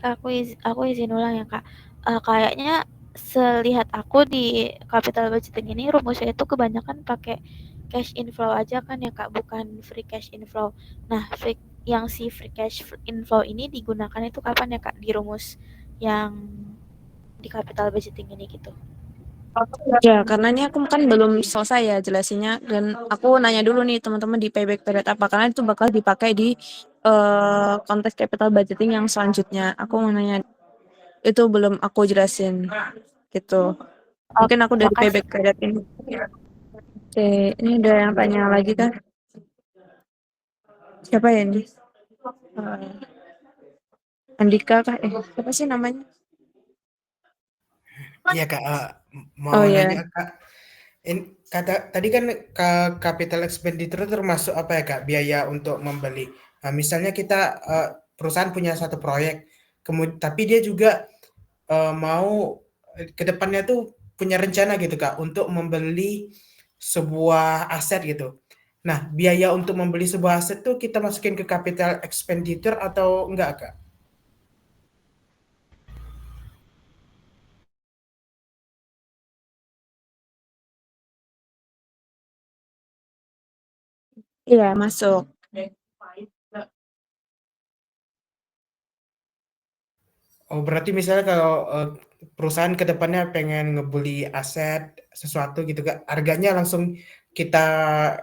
Aku izin ulang ya Kak. Kayaknya selihat aku di capital budgeting ini rumusnya itu kebanyakan pakai cash inflow aja kan ya Kak, bukan free cash inflow. Nah, si free cash inflow ini digunakan itu kapan ya Kak di rumus yang di capital budgeting ini gitu? Ya, karena ini aku kan belum selesai ya jelasinnya dan aku nanya dulu nih teman-teman di payback period apa karena itu bakal dipakai di konteks capital budgeting yang selanjutnya. Aku mau nanya itu belum aku jelasin gitu. Mungkin aku dari Makasih. payback period ini. Oke, ini ada yang tanya lagi kan? Siapa ya ini? Andika kah? Siapa sih namanya? Iya Kak, mau Oh ya. nanya Kak, tadi kan capital expenditure termasuk apa ya Kak? Biaya untuk membeli. Nah, misalnya kita perusahaan punya satu proyek, tapi dia juga mau ke depannya tuh punya rencana gitu Kak untuk membeli sebuah aset gitu. Nah, biaya untuk membeli sebuah aset tuh kita masukin ke capital expenditure atau enggak Kak? Iya, masuk. Oh, berarti misalnya kalau perusahaan ke depannya pengen ngebeli aset sesuatu gitu Kak, harganya langsung kita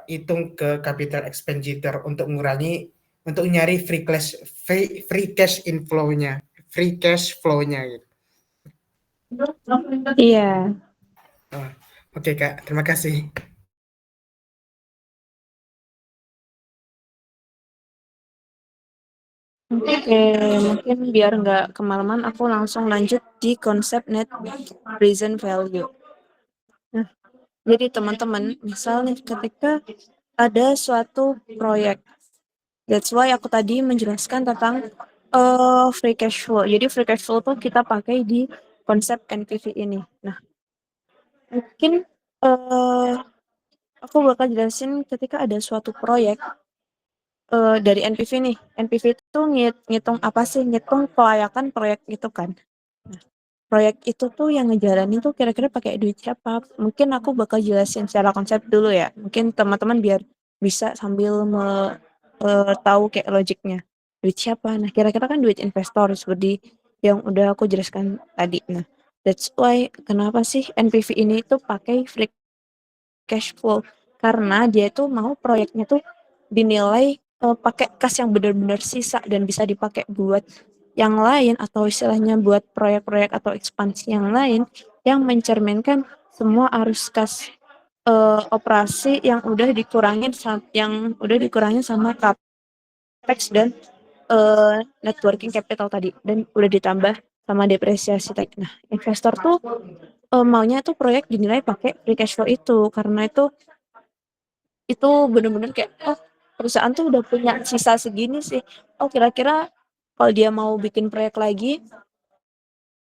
hitung ke capital expenditure untuk untuk nyari free cash inflow-nya, free cash flow-nya gitu. Iya. Oh, oke Kak, terima kasih. Oke, mungkin biar nggak kemalaman, aku langsung lanjut di konsep net present value. Nah, jadi teman-teman, misalnya ketika ada suatu proyek, that's why aku tadi menjelaskan tentang free cash flow. Jadi free cash flow tuh kita pakai di konsep NPV ini. Nah, mungkin uh, aku bakal jelasin ketika ada suatu proyek dari NPV nih. NPV itu ngitung apa sih? Ngitung kelayakan proyek itu kan. Nah, proyek itu tuh yang ngejalanin tuh kira-kira pakai duit siapa? Mungkin aku bakal jelasin secara konsep dulu ya. Mungkin teman-teman biar bisa sambil tahu kayak logiknya. Duit siapa? Nah, kira-kira kan duit investor seperti yang udah aku jelaskan tadi. Nah, that's why kenapa sih NPV ini tuh pakai free cash flow? Karena dia tuh mau proyeknya tuh dinilai pakai kas yang benar-benar sisa dan bisa dipakai buat yang lain atau istilahnya buat proyek-proyek atau ekspansi yang lain yang mencerminkan semua arus kas operasi yang udah dikurangin sama capex dan networking capital tadi dan udah ditambah sama depresiasi tadi. Nah, investor tuh maunya tuh proyek dinilai pakai free cash flow itu karena itu bener-bener kayak perusahaan tuh udah punya sisa segini sih. Kira-kira kalau dia mau bikin proyek lagi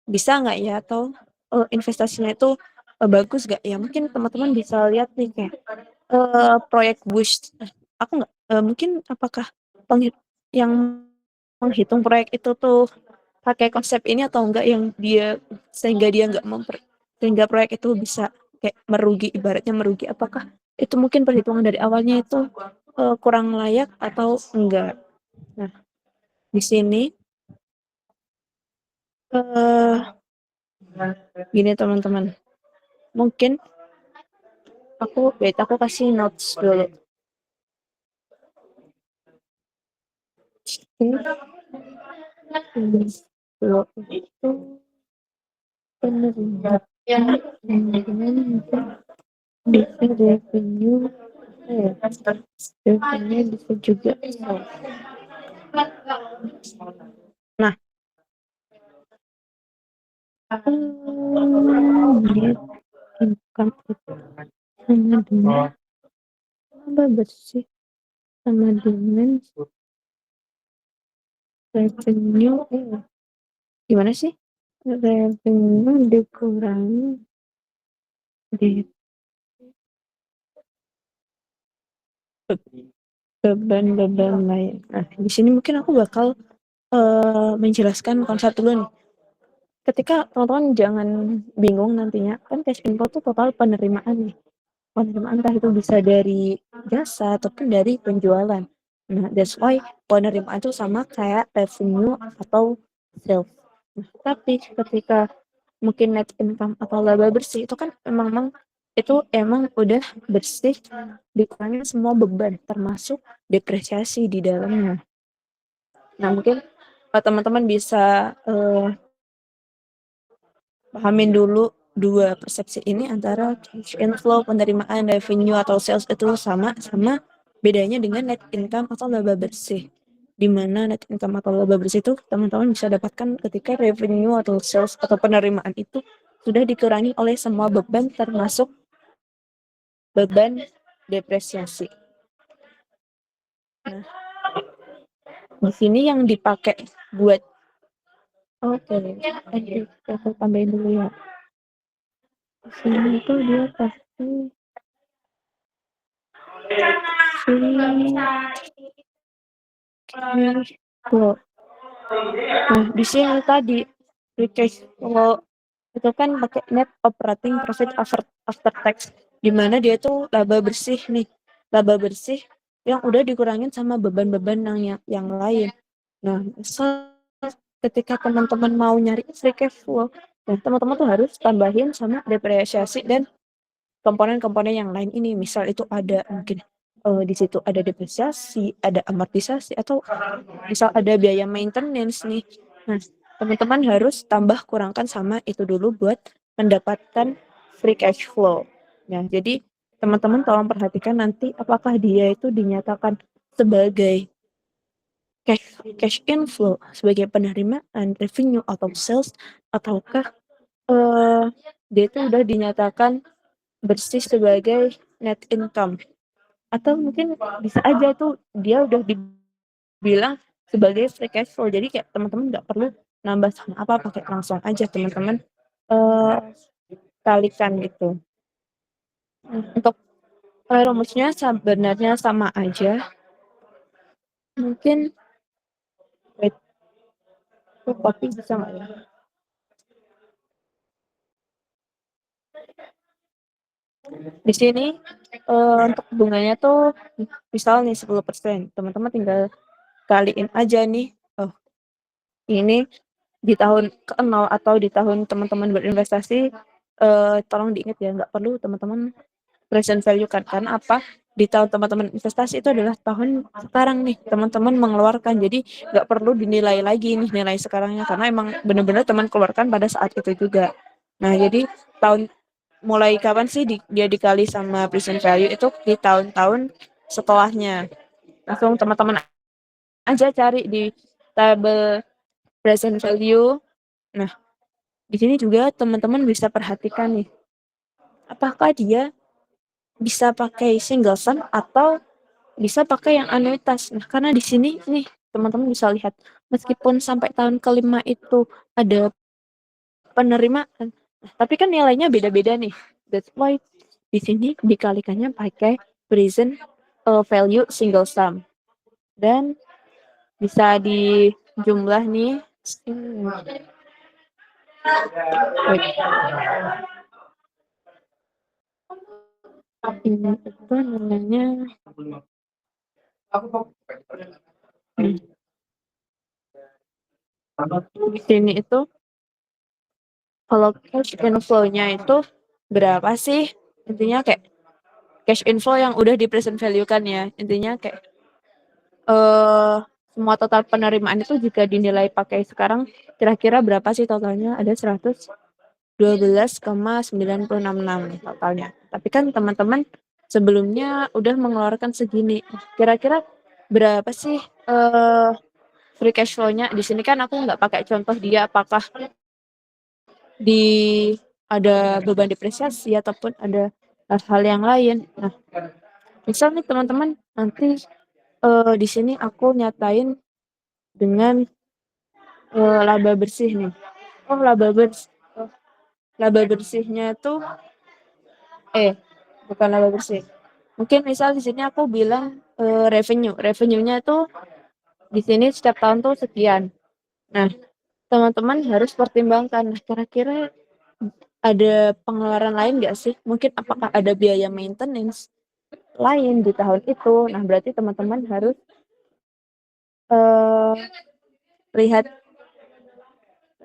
bisa nggak ya atau investasinya itu bagus nggak ya? Mungkin teman-teman bisa lihat nih kayak proyek Bush. Aku nggak mungkin apakah yang menghitung proyek itu tuh pakai konsep ini atau enggak yang dia sehingga dia nggak sehingga proyek itu bisa kayak merugi ibaratnya merugi apakah itu mungkin perhitungan dari awalnya itu kurang layak atau enggak. Nah, di sini eh gini teman-teman. Mungkin aku kasih notes dulu. inflow itu penerima kemungkinan bisa revenue revenue bisa juga nah lihat income itu sama dengan laba bersih sama dengan revenue gimana sih revenue dikurangi di beban-beban lain. Nah, di sini mungkin aku bakal menjelaskan konsep dulu nih. Ketika teman-teman jangan bingung nantinya, kan cash inflow itu total penerimaan nih. Penerimaan entah itu bisa dari jasa ataupun dari penjualan. Nah, that's why penerimaan itu sama kayak revenue atau sales. Nah, tapi ketika mungkin net income atau laba bersih itu kan emang itu emang udah bersih dikurangi semua beban termasuk depresiasi di dalamnya. Nah, mungkin teman-teman bisa pahamin dulu dua persepsi ini antara cash inflow, penerimaan revenue atau sales itu sama bedanya dengan net income atau laba bersih. Di mana net income atau laba bersih itu teman-teman bisa dapatkan ketika revenue atau sales atau penerimaan itu sudah dikurangi oleh semua beban termasuk beban depresiasi. Nah, di sini yang dipakai buat aku tambahin dulu ya. Di sini itu dia pasti cash flow. Nah, di sini tadi free cash flow itu kan pakai net operating profit after tax, di mana dia tuh laba bersih nih, laba bersih yang udah dikurangin sama beban-beban yang lain. Nah, misal ketika teman-teman mau nyari free cash flow, nah teman-teman tuh harus tambahin sama depresiasi dan komponen-komponen yang lain ini. Misal itu ada mungkin di situ ada depresiasi, ada amortisasi, atau misal ada biaya maintenance nih. Nah, teman-teman harus tambah kurangkan sama itu dulu buat mendapatkan free cash flow. Nah, jadi teman-teman tolong perhatikan nanti apakah dia itu dinyatakan sebagai cash inflow, sebagai penerimaan revenue atau sales, ataukah dia itu udah dinyatakan bersih sebagai net income, atau mungkin bisa aja tuh dia udah dibilang sebagai free cash flow. Jadi kayak teman-teman nggak perlu nambah sama apa, pakai langsung aja teman-teman kalikan gitu. Untuk rumusnya sebenarnya sama aja. Mungkin wait, copy bisa nggak ya? Di sini untuk bunganya tuh misal nih 10%, teman-teman tinggal kaliin aja nih. Oh, ini di tahun ke-0 atau di tahun teman-teman berinvestasi, tolong diingat ya, nggak perlu teman-teman present value kan. Karena apa? Di tahun teman-teman investasi itu adalah tahun sekarang nih, teman-teman mengeluarkan. Jadi nggak perlu dinilai lagi nih nilai sekarangnya, karena emang benar-benar teman keluarkan pada saat itu juga. Nah, jadi tahun mulai kapan sih dia dikali sama present value itu di tahun-tahun setelahnya. Langsung teman-teman aja cari di tabel present value. Nah, di sini juga teman-teman bisa perhatikan nih, apakah dia bisa pakai single sum atau bisa pakai yang anuitas. Nah, karena di sini nih teman-teman bisa lihat, meskipun sampai tahun ke-5 itu ada penerimaan, tapi kan nilainya beda-beda nih. That's why di sini dikalikannya pakai present value single sum. Dan bisa dijumlah nih. Ini itu namanya di sini itu kalau cash inflow-nya itu berapa sih? Intinya kayak cash inflow yang udah di present value kan ya. Intinya kayak semua total penerimaan itu jika dinilai pakai sekarang kira-kira berapa sih totalnya? Ada 112,966 totalnya. Tapi kan teman-teman sebelumnya udah mengeluarkan segini. Kira-kira berapa sih free cash flow-nya? Di sini kan aku nggak pakai contoh dia apakah ada beban depresiasi ataupun ada hal-hal yang lain. Nah, misal nih teman-teman nanti di sini aku nyatain dengan laba bersih nih. Oh, laba bersihnya tuh bukan laba bersih. Mungkin misal di sini aku bilang revenue-nya tuh di sini setiap tahun tuh sekian. Nah, teman-teman harus pertimbangkan kira-kira ada pengeluaran lain nggak sih? Mungkin apakah ada biaya maintenance lain di tahun itu? Nah, berarti teman-teman harus lihat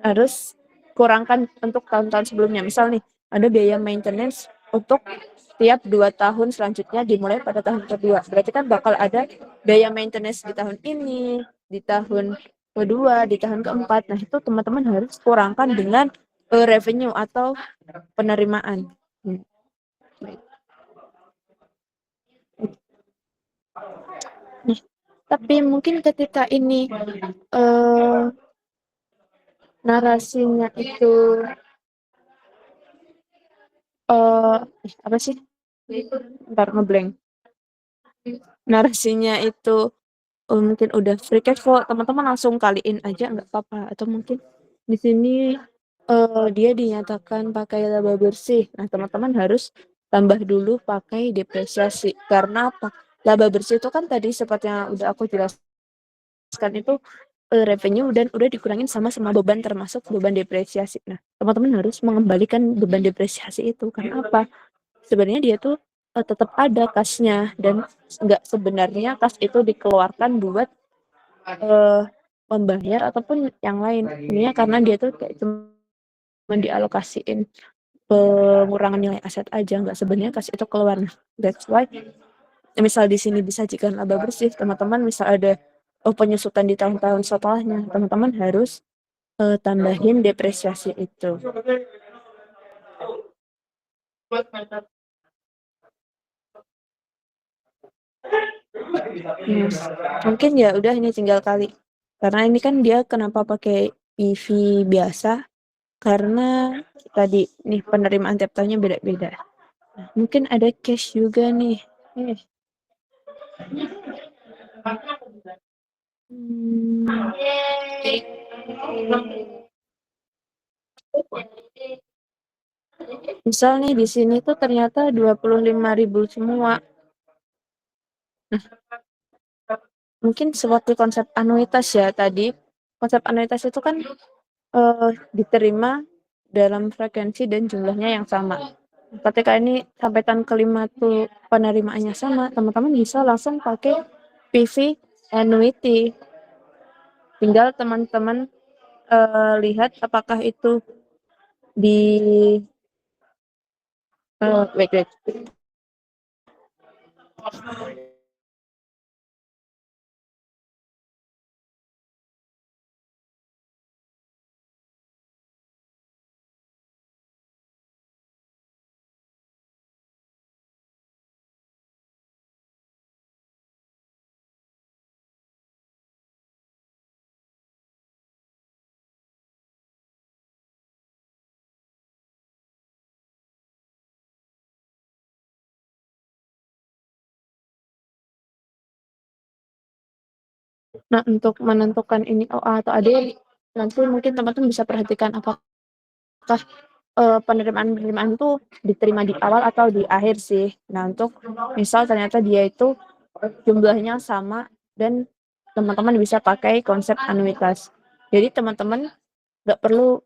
harus kurangkan untuk tahun-tahun sebelumnya. Misal nih, ada biaya maintenance untuk tiap 2 tahun selanjutnya dimulai pada tahun kedua. Berarti kan bakal ada biaya maintenance di tahun ini, di tahun kedua, di tahun keempat. Nah, itu teman-teman harus kurangkan dengan revenue atau penerimaan. Nah, tapi mungkin ketika ini narasinya itu apa sih? Ntar ngeblank. Narasinya itu mungkin udah free cash flow, teman-teman langsung kaliin aja nggak apa-apa. Atau mungkin di sini dia dinyatakan pakai laba bersih. Nah, teman-teman harus tambah dulu pakai depresiasi. Karena apa? Laba bersih itu kan tadi seperti yang udah aku jelaskan itu revenue dan udah dikurangin sama semua beban termasuk beban depresiasi. Nah, teman-teman harus mengembalikan beban depresiasi itu. Karena apa? Sebenarnya dia tuh tetap ada kasnya dan nggak sebenarnya kas itu dikeluarkan buat membayar ataupun yang lain. Sebenarnya karena dia tuh kayak cuma dialokasiin pengurangan nilai aset aja, nggak sebenarnya kas itu keluar. Nah, that's why misal di sini disajikan laba bersih, teman-teman misal ada penyusutan di tahun-tahun setelahnya, teman-teman harus tambahin depresiasi itu. Mungkin ya udah ini tinggal kali. Karena ini kan dia kenapa pakai EV biasa? Karena tadi nih penerimaan tiap tahunnya beda-beda. Nah, mungkin ada cash juga nih. Misal nih di sini tuh ternyata 25.000 semua. Nah, mungkin seperti konsep anuitas ya tadi. Konsep anuitas itu kan diterima dalam frekuensi dan jumlahnya yang sama. Ketika ini sampai tahun kelima tuh penerimaannya sama, teman-teman bisa langsung pakai PV annuity. Tinggal teman-teman lihat apakah itu di wait. Nah, untuk menentukan ini OA atau AD, nanti mungkin teman-teman bisa perhatikan apakah penerimaan itu diterima di awal atau di akhir sih. Nah, untuk misal ternyata dia itu jumlahnya sama dan teman-teman bisa pakai konsep anuitas. Jadi teman-teman nggak perlu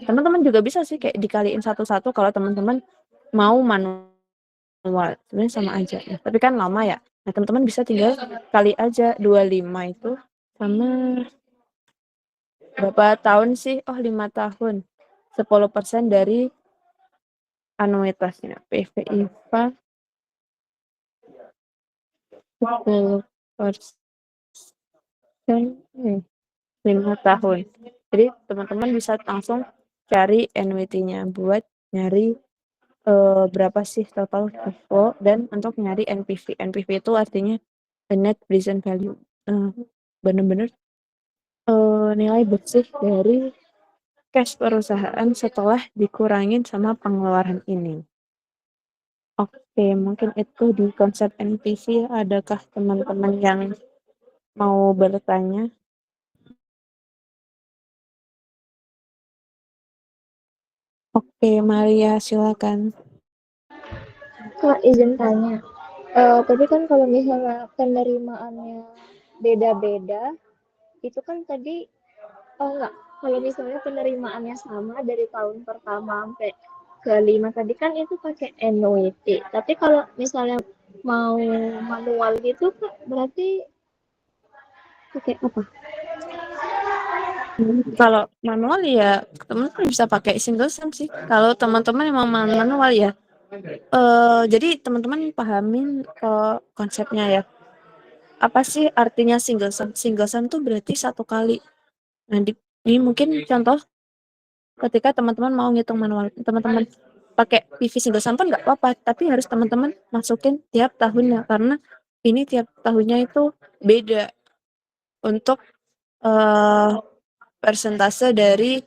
teman-teman juga bisa sih kayak dikaliin satu-satu kalau teman-teman mau manual. Sebenarnya sama aja. Ya. Tapi kan lama ya. Nah, teman-teman bisa tinggal kali aja 25 itu sama berapa tahun sih? Oh, 5 tahun. 10% dari anuitasnya. PV IPA 10%. dan 5 tahun. Jadi teman-teman bisa langsung cari annuity-nya buat nyari berapa sih total cash flow dan untuk nyari NPV. NPV itu artinya net present value. Bener-bener nilai bersih dari cash perusahaan setelah dikurangin sama pengeluaran ini. Oke, mungkin itu di konsep NPV. Adakah teman-teman yang mau bertanya? Oke, Maria, silakan. Kak, izin tanya. Tapi kan kalau misalnya penerimaannya beda-beda, itu kan tadi, oh enggak, kalau misalnya penerimaannya sama dari tahun pertama sampai ke-5 tadi kan itu pakai annuity. Tapi kalau misalnya mau manual gitu, Kak, berarti pakai apa? Kalau manual ya teman-teman bisa pakai single sum sih. Kalau teman-teman emang manual ya. Jadi teman-teman pahamin konsepnya ya. Apa sih artinya single sum? Single sum tuh berarti satu kali. Nah, ini mungkin contoh ketika teman-teman mau ngitung manual, teman-teman pakai PV single sum pun nggak apa-apa, tapi harus teman-teman masukin tiap tahunnya karena ini tiap tahunnya itu beda untuk persentase dari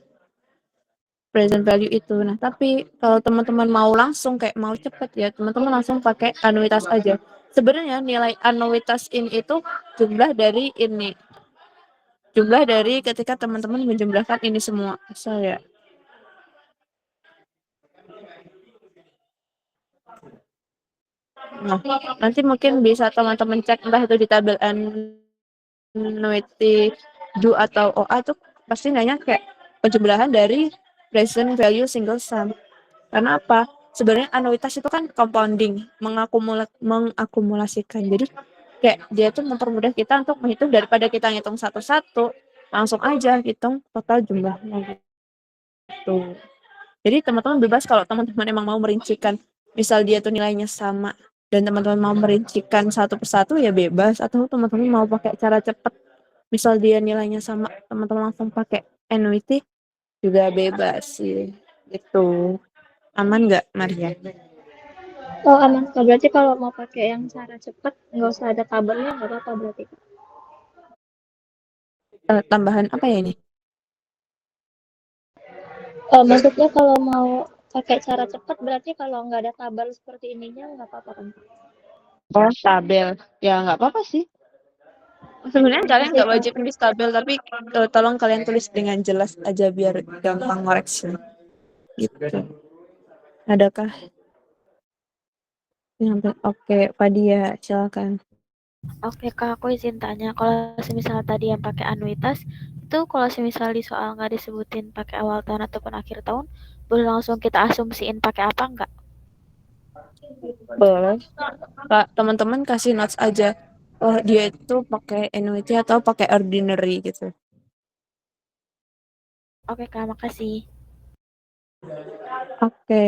present value itu. Nah, tapi kalau teman-teman mau langsung kayak mau cepet ya, teman-teman langsung pakai anuitas aja. Sebenarnya nilai anuitas ini itu jumlah dari ini. Jumlah dari ketika teman-teman menjumlahkan ini semua. Saya. Nah, nanti mungkin bisa teman-teman cek entah itu di tabel annuity do atau OA tuh pasti nanya kayak penjumlahan dari present value single sum. Karena apa? Sebenarnya anuitas itu kan compounding, mengakumulasikan. Jadi kayak dia tuh mempermudah kita untuk menghitung daripada kita ngitung satu-satu, langsung aja hitung total jumlahnya gitu. Jadi teman-teman bebas kalau teman-teman emang mau merincikan, misal dia tuh nilainya sama dan teman-teman mau merincikan satu persatu ya bebas, atau teman-teman mau pakai cara cepat, misal dia nilainya sama, teman-teman langsung pakai annuity juga bebas sih. Gitu. Aman nggak, Maria? Oh, aman, Kak. Berarti kalau mau pakai yang cara cepat, nggak usah ada tabelnya, nggak apa-apa berarti, Kak. Tambahan apa ya ini? Maksudnya kalau mau pakai cara cepat, berarti kalau nggak ada tabel seperti ininya, nggak apa-apa kan, Kak? Oh, tabel. Ya nggak apa-apa sih. Sebenarnya kalian Makasih, nggak Kak. wajib nulis tabel, tapi tolong kalian tulis dengan jelas aja biar gampang koreksi. Gitu. Adakah yang oke, Fadia, silakan. Oke Kak, aku izin tanya, kalau semisal tadi yang pakai anuitas, itu kalau semisal di soal nggak disebutin pakai awal tahun ataupun akhir tahun, boleh langsung kita asumsiin pakai apa nggak? Boleh. Kak, teman-teman kasih notes aja. Oh, dia itu pakai annuity atau pakai ordinary gitu. Oke Kak, makasih. Oke,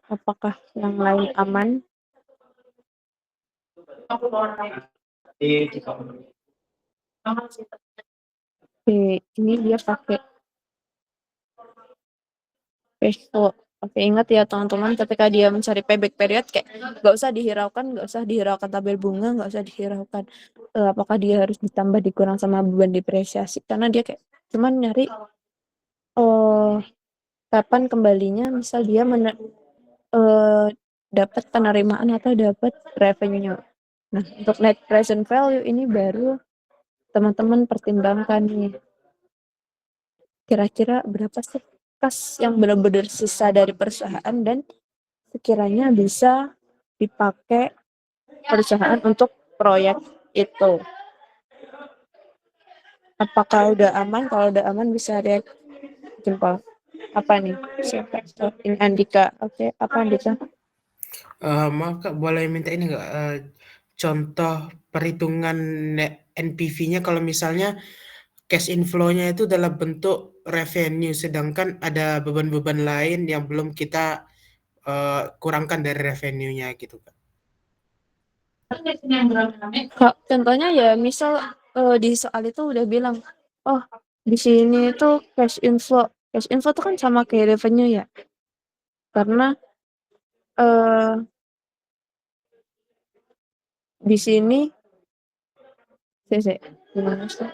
apakah yang lain aman? Oke, ini dia pakai cash flow. Oke, ingat ya teman-teman, ketika dia mencari payback period kayak nggak usah dihiraukan tabel bunga, nggak usah dihiraukan apakah dia harus ditambah dikurang sama beban depresiasi, karena dia kayak cuman nyari kapan kembalinya, misal dia dapat penerimaan atau dapat revenue. Nah, untuk net present value ini baru teman-teman pertimbangkan nih. Kira-kira berapa sih kas yang benar-benar sisa dari perusahaan dan sekiranya bisa dipakai perusahaan untuk proyek itu. Apakah udah aman? Kalau udah aman bisa react jempol. Apa nih? Siapa? Ini Andika. Oke, apa Andika? Maaf Kak, boleh minta ini nggak contoh perhitungan NPV-nya kalau misalnya cash inflow-nya itu dalam bentuk revenue, sedangkan ada beban-beban lain yang belum kita kurangkan dari revenue-nya gitu Kak. Kak, contohnya ya misal di soal itu udah bilang, "Oh, di sini tuh cash inflow." Cash inflow tuh kan sama kayak revenue ya. Karena, eee, di sini sik, gimana sih?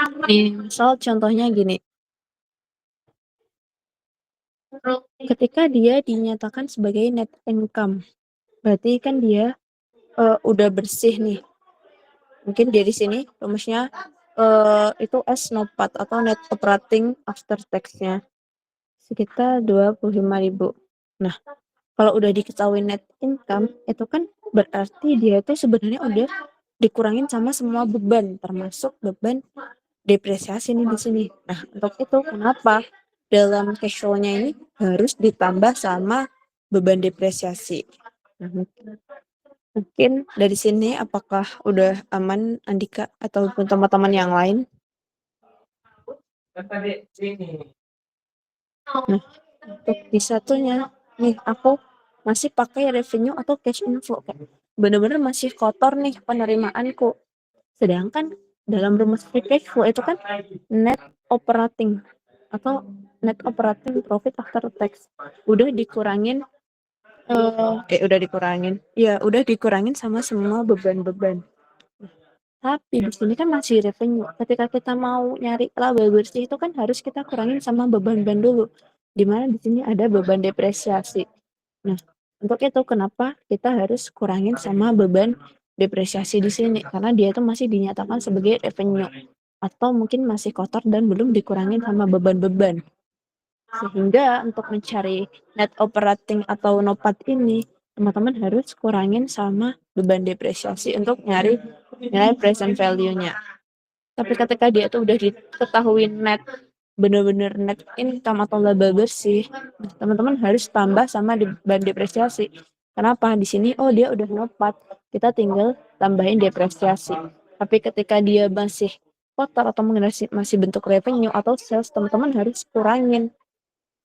Nih, misal contohnya gini, ketika dia dinyatakan sebagai net income, berarti kan dia, udah bersih nih. Mungkin dia di sini rumusnya, itu as NOPAT atau net operating after tax-nya sekitar 25.000. Nah, kalau udah diketahui net income, itu kan berarti dia itu sebenarnya udah dikurangin sama semua beban, termasuk beban depresiasi nih di sini. Nah, untuk itu kenapa dalam cash flow-nya ini harus ditambah sama beban depresiasi. Nah, mungkin dari sini apakah udah aman Andika ataupun teman-teman yang lain? Nah, untuk di satunya nih aku masih pakai revenue atau cash inflow, kayak bener-bener masih kotor nih penerimaanku. Sedangkan dalam rumus free cash flow itu kan net operating atau net operating profit after tax udah dikurangin udah dikurangin sama semua beban-beban. Tapi di sini kan masih revenue. Ketika kita mau nyari laba bersih itu kan harus kita kurangin sama beban-beban dulu. Di mana di sini ada beban depresiasi. Nah, untuk itu kenapa kita harus kurangin sama beban depresiasi di sini karena dia itu masih dinyatakan sebagai revenue atau mungkin masih kotor dan belum dikurangin sama beban-beban. Sehingga untuk mencari net operating atau NOPAT ini, teman-teman harus kurangin sama beban depresiasi untuk nyari nilai present value-nya. Tapi ketika dia tuh udah diketahui net, bener-bener net income atau laba bersih, teman-teman harus tambah sama beban depresiasi. Kenapa? Di sini, oh dia udah NOPAT, kita tinggal tambahin depresiasi. Tapi ketika dia masih kotor atau masih bentuk revenue atau sales, teman-teman harus kurangin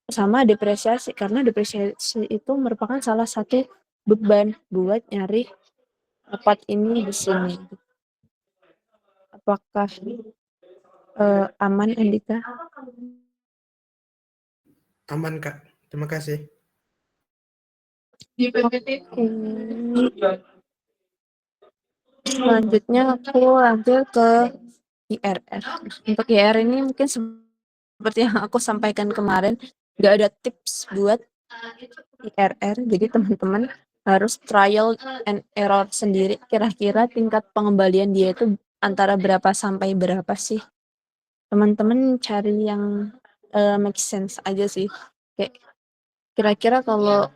sama depresiasi karena depresiasi itu merupakan salah satu beban buat nyari rapat ini di sini. Apakah aman, Andika? Aman, Kak. Terima kasih. Selanjutnya aku lanjut ke IRR. Untuk IRR ini mungkin seperti yang aku sampaikan kemarin, nggak ada tips buat IRR. Jadi teman-teman harus trial and error sendiri. Kira-kira tingkat pengembalian dia itu antara berapa sampai berapa sih? Teman-teman cari yang make sense aja sih. Kayak kira-kira kalau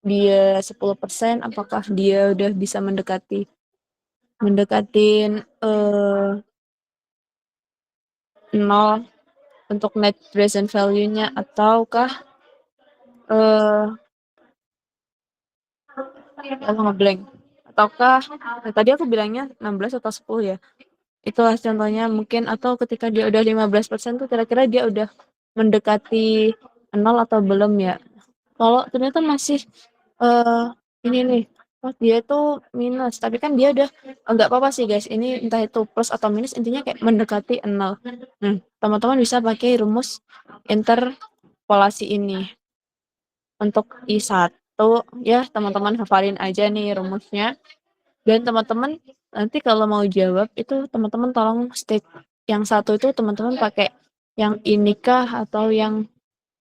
dia 10%, apakah dia udah bisa mendekatin 0 untuk net present value-nya, ataukah aku ngeblank, ataukah tadi aku bilangnya 16 atau 10 ya, itulah contohnya mungkin, atau ketika dia udah 15% tuh kira-kira dia udah mendekati 0 atau belum ya. Kalau ternyata masih ini nih, oh dia tuh minus, tapi kan dia udah nggak apa-apa sih guys, ini entah itu plus atau minus, intinya kayak mendekati 0. Teman-teman bisa pakai rumus interpolasi ini. Untuk I1 ya teman-teman hafalin aja nih rumusnya, dan teman-teman nanti kalau mau jawab itu teman-teman tolong state yang satu itu teman-teman pakai yang inikah atau yang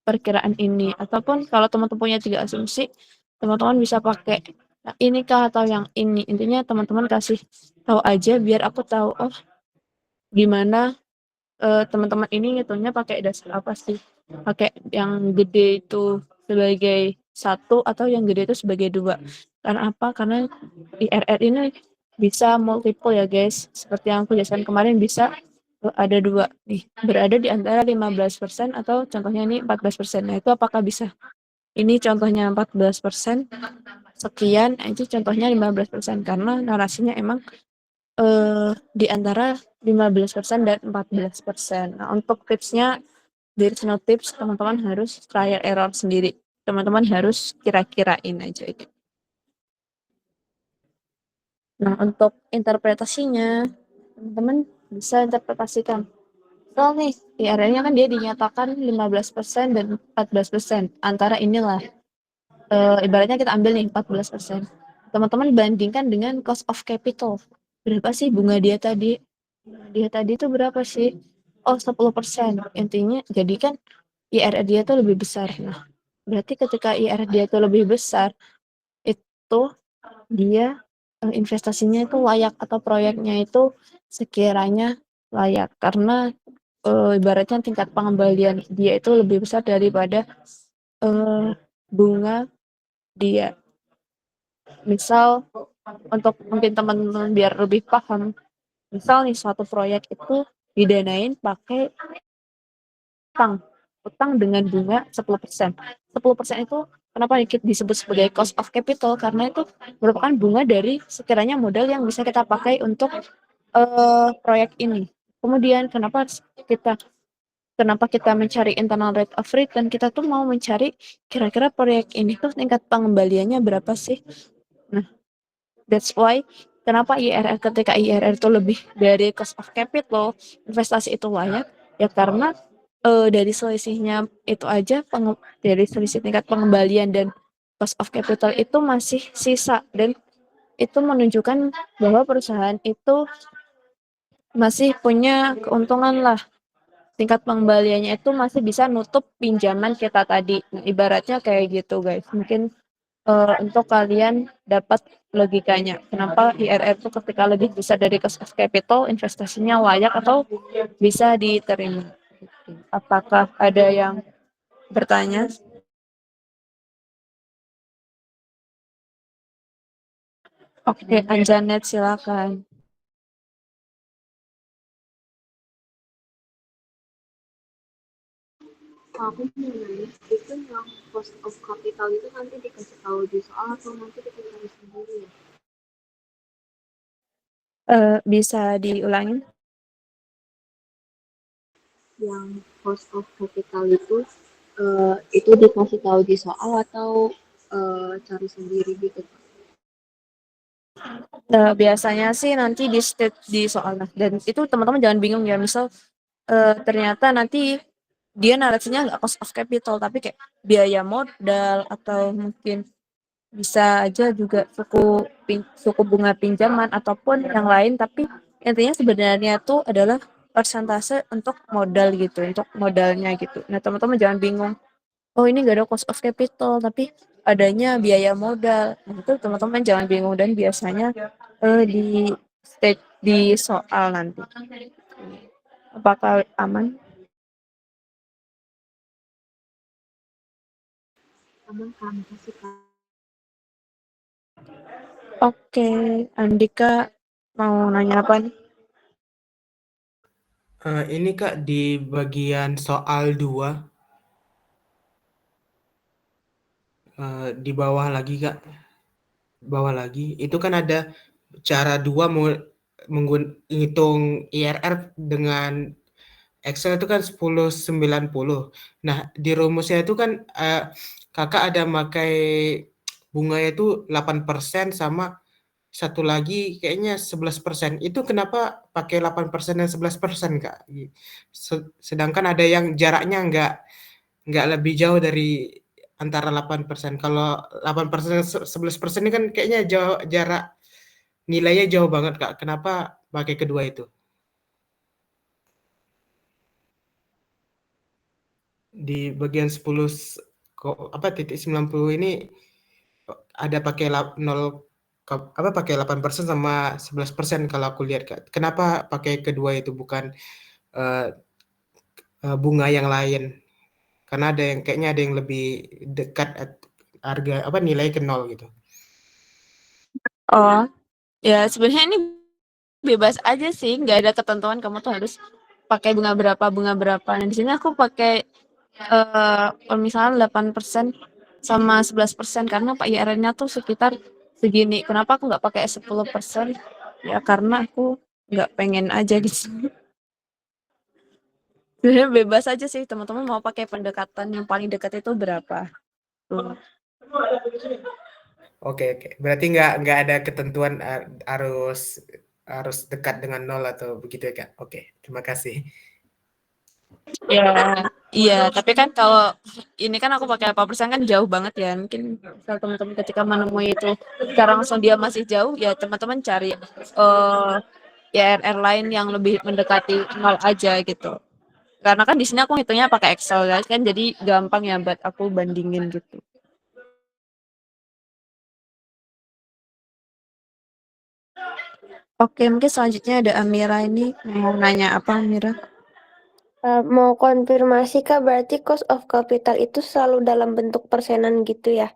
perkiraan ini, ataupun kalau teman-teman punya 3 asumsi teman-teman bisa pakai inikah atau yang ini. Intinya teman-teman kasih tahu aja biar aku tahu oh gimana teman-teman ini ngitungnya pakai dasar apa sih, pakai yang gede itu sebagai 1 atau yang gede itu sebagai 2. Karena apa? Karena IRR ini bisa multiple ya guys, seperti yang aku jelaskan kemarin, bisa ada 2 nih, berada di antara 15% atau contohnya ini 14%. Nah itu apakah bisa? Ini contohnya 14%, sekian, itu contohnya 15%, karena narasinya emang di antara 15% dan 14%. Nah, untuk tipsnya, there is no tips, teman-teman harus trial error sendiri. Teman-teman harus kira-kirain aja gitu. Nah, untuk interpretasinya, teman-teman bisa interpretasikan. Misal nih, IRR-nya kan dia dinyatakan 15% dan 14%. Antara inilah, ibaratnya kita ambil nih 14%. Teman-teman bandingkan dengan cost of capital. Berapa sih bunga dia tadi? Dia tadi itu berapa sih? Oh, 10%. Intinya jadi kan IRR dia tuh lebih besar. Nah, berarti ketika IRR dia tuh lebih besar, itu dia investasinya itu layak atau proyeknya itu sekiranya layak, karena ibaratnya tingkat pengembalian dia itu lebih besar daripada bunga dia. Misal untuk mungkin teman-teman biar lebih paham, misal nih suatu proyek itu didanain pakai utang dengan bunga 10%. 10% itu kenapa disebut sebagai cost of capital? Karena itu merupakan bunga dari sekiranya modal yang bisa kita pakai untuk proyek ini. Kemudian kenapa kita mencari internal rate of return? Kita tuh mau mencari kira-kira proyek ini tuh tingkat pengembaliannya berapa sih? Nah, that's why kenapa IRR, ketika IRR itu lebih dari cost of capital, investasi itu layak, ya karena dari selisihnya itu aja, dari selisih tingkat pengembalian dan cost of capital itu masih sisa, dan itu menunjukkan bahwa perusahaan itu masih punya keuntungan lah. Tingkat pengembaliannya itu masih bisa nutup pinjaman kita tadi. Nah, ibaratnya kayak gitu guys. Mungkin untuk kalian dapat logikanya. Kenapa IRR itu ketika lebih besar dari cost of capital, investasinya layak atau bisa diterima. Apakah ada yang bertanya? Oke, Anjanet silakan. Aku mau nanya, itu yang cost of capital itu nanti dikasih tahu di soal atau nanti kita cari sendiri ya? Bisa diulangin? Yang cost of capital itu dikasih tahu di soal atau cari sendiri gitu? Biasanya sih nanti di state di soalnya dan itu teman-teman jangan bingung ya, misal, ternyata nanti dia narasinya nggak cost of capital, tapi kayak biaya modal atau mungkin bisa aja juga suku bunga pinjaman ataupun yang lain, tapi intinya sebenarnya tuh adalah persentase untuk modal gitu, untuk modalnya gitu. Nah, teman-teman jangan bingung, "Oh, ini nggak ada cost of capital, tapi adanya biaya modal." Nah, itu teman-teman jangan bingung dan biasanya, di state di soal nanti. Apakah aman? Aman Kak, makasih Kak. Oke, Andika mau nanya apa nih? Ini Kak di bagian soal 2, di bawah lagi Kak, bawah lagi, itu kan ada cara 2 ngitung IRR dengan Excel itu kan 10/90. Nah, di rumusnya itu kan, Kakak ada makai bunganya itu 8% sama satu lagi kayaknya 11%. Itu kenapa pakai 8% dan 11%, Kak? Sedangkan ada yang jaraknya nggak lebih jauh dari antara 8%. Kalau 8% dan 11% ini kan kayaknya jauh, jarak nilainya jauh banget, Kak. Kenapa pakai kedua itu? Di bagian 10 apa titik 90 ini ada pakai 0 apa pakai 8% sama 11% kalau aku lihat Kak. Kenapa pakai kedua itu bukan eh, bunga yang lain? Karena ada yang kayaknya ada yang lebih dekat harga apa nilai ke nol gitu. Oh, ya sebenarnya ini bebas aja sih, nggak ada ketentuan kamu tuh harus pakai bunga berapa. Nah, di sini aku pakai kalau misalnya 8% sama 11% karena IRR-nya tuh sekitar segini. Kenapa aku nggak pakai 10%? Ya karena aku nggak pengen aja gitu. Sebenarnya bebas aja sih, teman-teman mau pakai pendekatan yang paling dekat itu berapa. Tuh. Oke oke. Berarti nggak ada ketentuan harus harus dekat dengan nol atau begitu ya Kak. Oke, terima kasih. Ya, iya. Tapi kan kalau ini kan aku pakai 8% kan jauh banget ya. Mungkin kalau teman-teman ketika menemui itu secara langsung dia masih jauh, ya teman-teman cari IRR lain yang lebih mendekati nol aja gitu. Karena kan di sini aku hitungnya pakai Excel ya, kan jadi gampang ya buat aku bandingin gitu. Oke, mungkin selanjutnya ada Amira ini mau nanya apa Amira? Mau konfirmasi Kak, berarti cost of capital itu selalu dalam bentuk persenan gitu ya?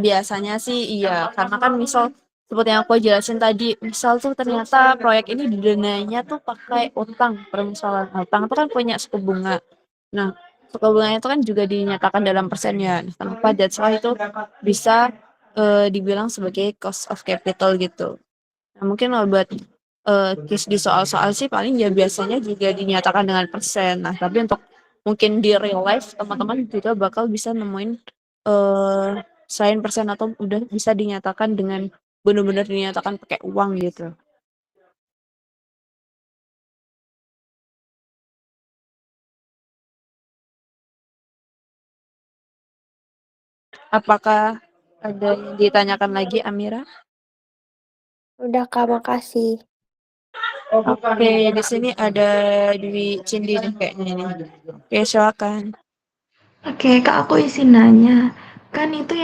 Biasanya sih iya, karena kan misal seperti yang aku jelasin tadi, misal tuh ternyata proyek ini didanainya tuh pakai utang, permisalan utang itu kan punya suku bunga. Nah, suku bunganya itu kan juga dinyatakan dalam persen ya. Nah, kenapa that's why itu bisa dibilang sebagai cost of capital gitu. Nah, mungkin kalau buat case di soal-soal sih paling ya biasanya juga dinyatakan dengan persen. Nah, tapi untuk mungkin di real life teman-teman juga bakal bisa nemuin eh selain persen atau udah bisa dinyatakan dengan benar-benar dinyatakan pakai uang gitu. Apakah ada yang ditanyakan lagi Amira? Udah Kak, makasih. Oke, di sini ada Dwi Cindi nih kayaknya ini. Oke, silakan. Oke, Kak, aku izin nanya. Kan itu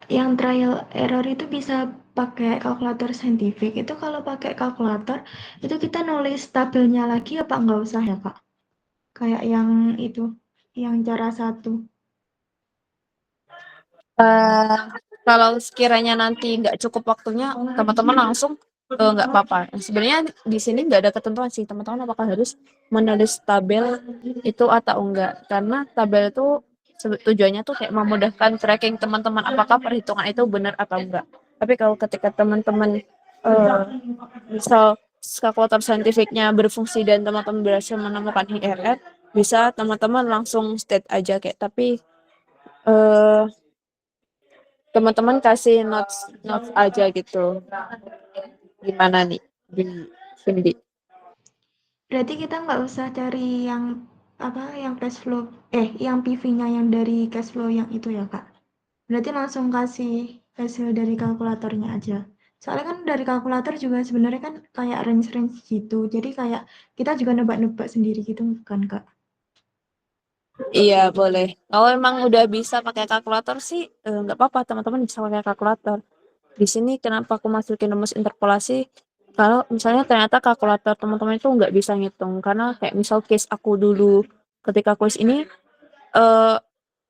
yang trial error itu bisa pakai kalkulator saintifik. Itu kalau pakai kalkulator, itu kita nulis tabelnya lagi apa nggak usah ya, Kak? Kayak yang itu, yang cara 1. Eh, kalau sekiranya nanti nggak cukup waktunya, teman-teman langsung nggak apa-apa. Sebenarnya di sini nggak ada ketentuan sih, teman-teman apakah harus menulis tabel itu atau enggak. Karena tabel itu tujuannya tuh kayak memudahkan tracking teman-teman apakah perhitungan itu benar atau enggak. Tapi kalau ketika teman-teman misal kalkulator saintifiknya berfungsi dan teman-teman berhasil menemukan IRR, bisa teman-teman langsung state aja kayak tapi eh teman-teman kasih notes aja gitu. Gimana nih di Vindi? Berarti kita nggak usah cari yang yang cash flow, yang PV-nya yang dari cash flow yang itu ya Kak. Berarti langsung kasih hasil dari kalkulatornya aja. Soalnya kan dari kalkulator juga sebenarnya kan kayak range-range gitu. Jadi kayak kita juga nebak-nebak sendiri gitu kan Kak. Iya boleh. Kalau emang udah bisa pakai kalkulator sih nggak apa-apa, teman-teman bisa pakai kalkulator. Di sini kenapa aku masukin rumus interpolasi? Kalau misalnya ternyata kalkulator teman-teman itu nggak bisa ngitung, karena kayak misal case aku dulu ketika kuis ini eh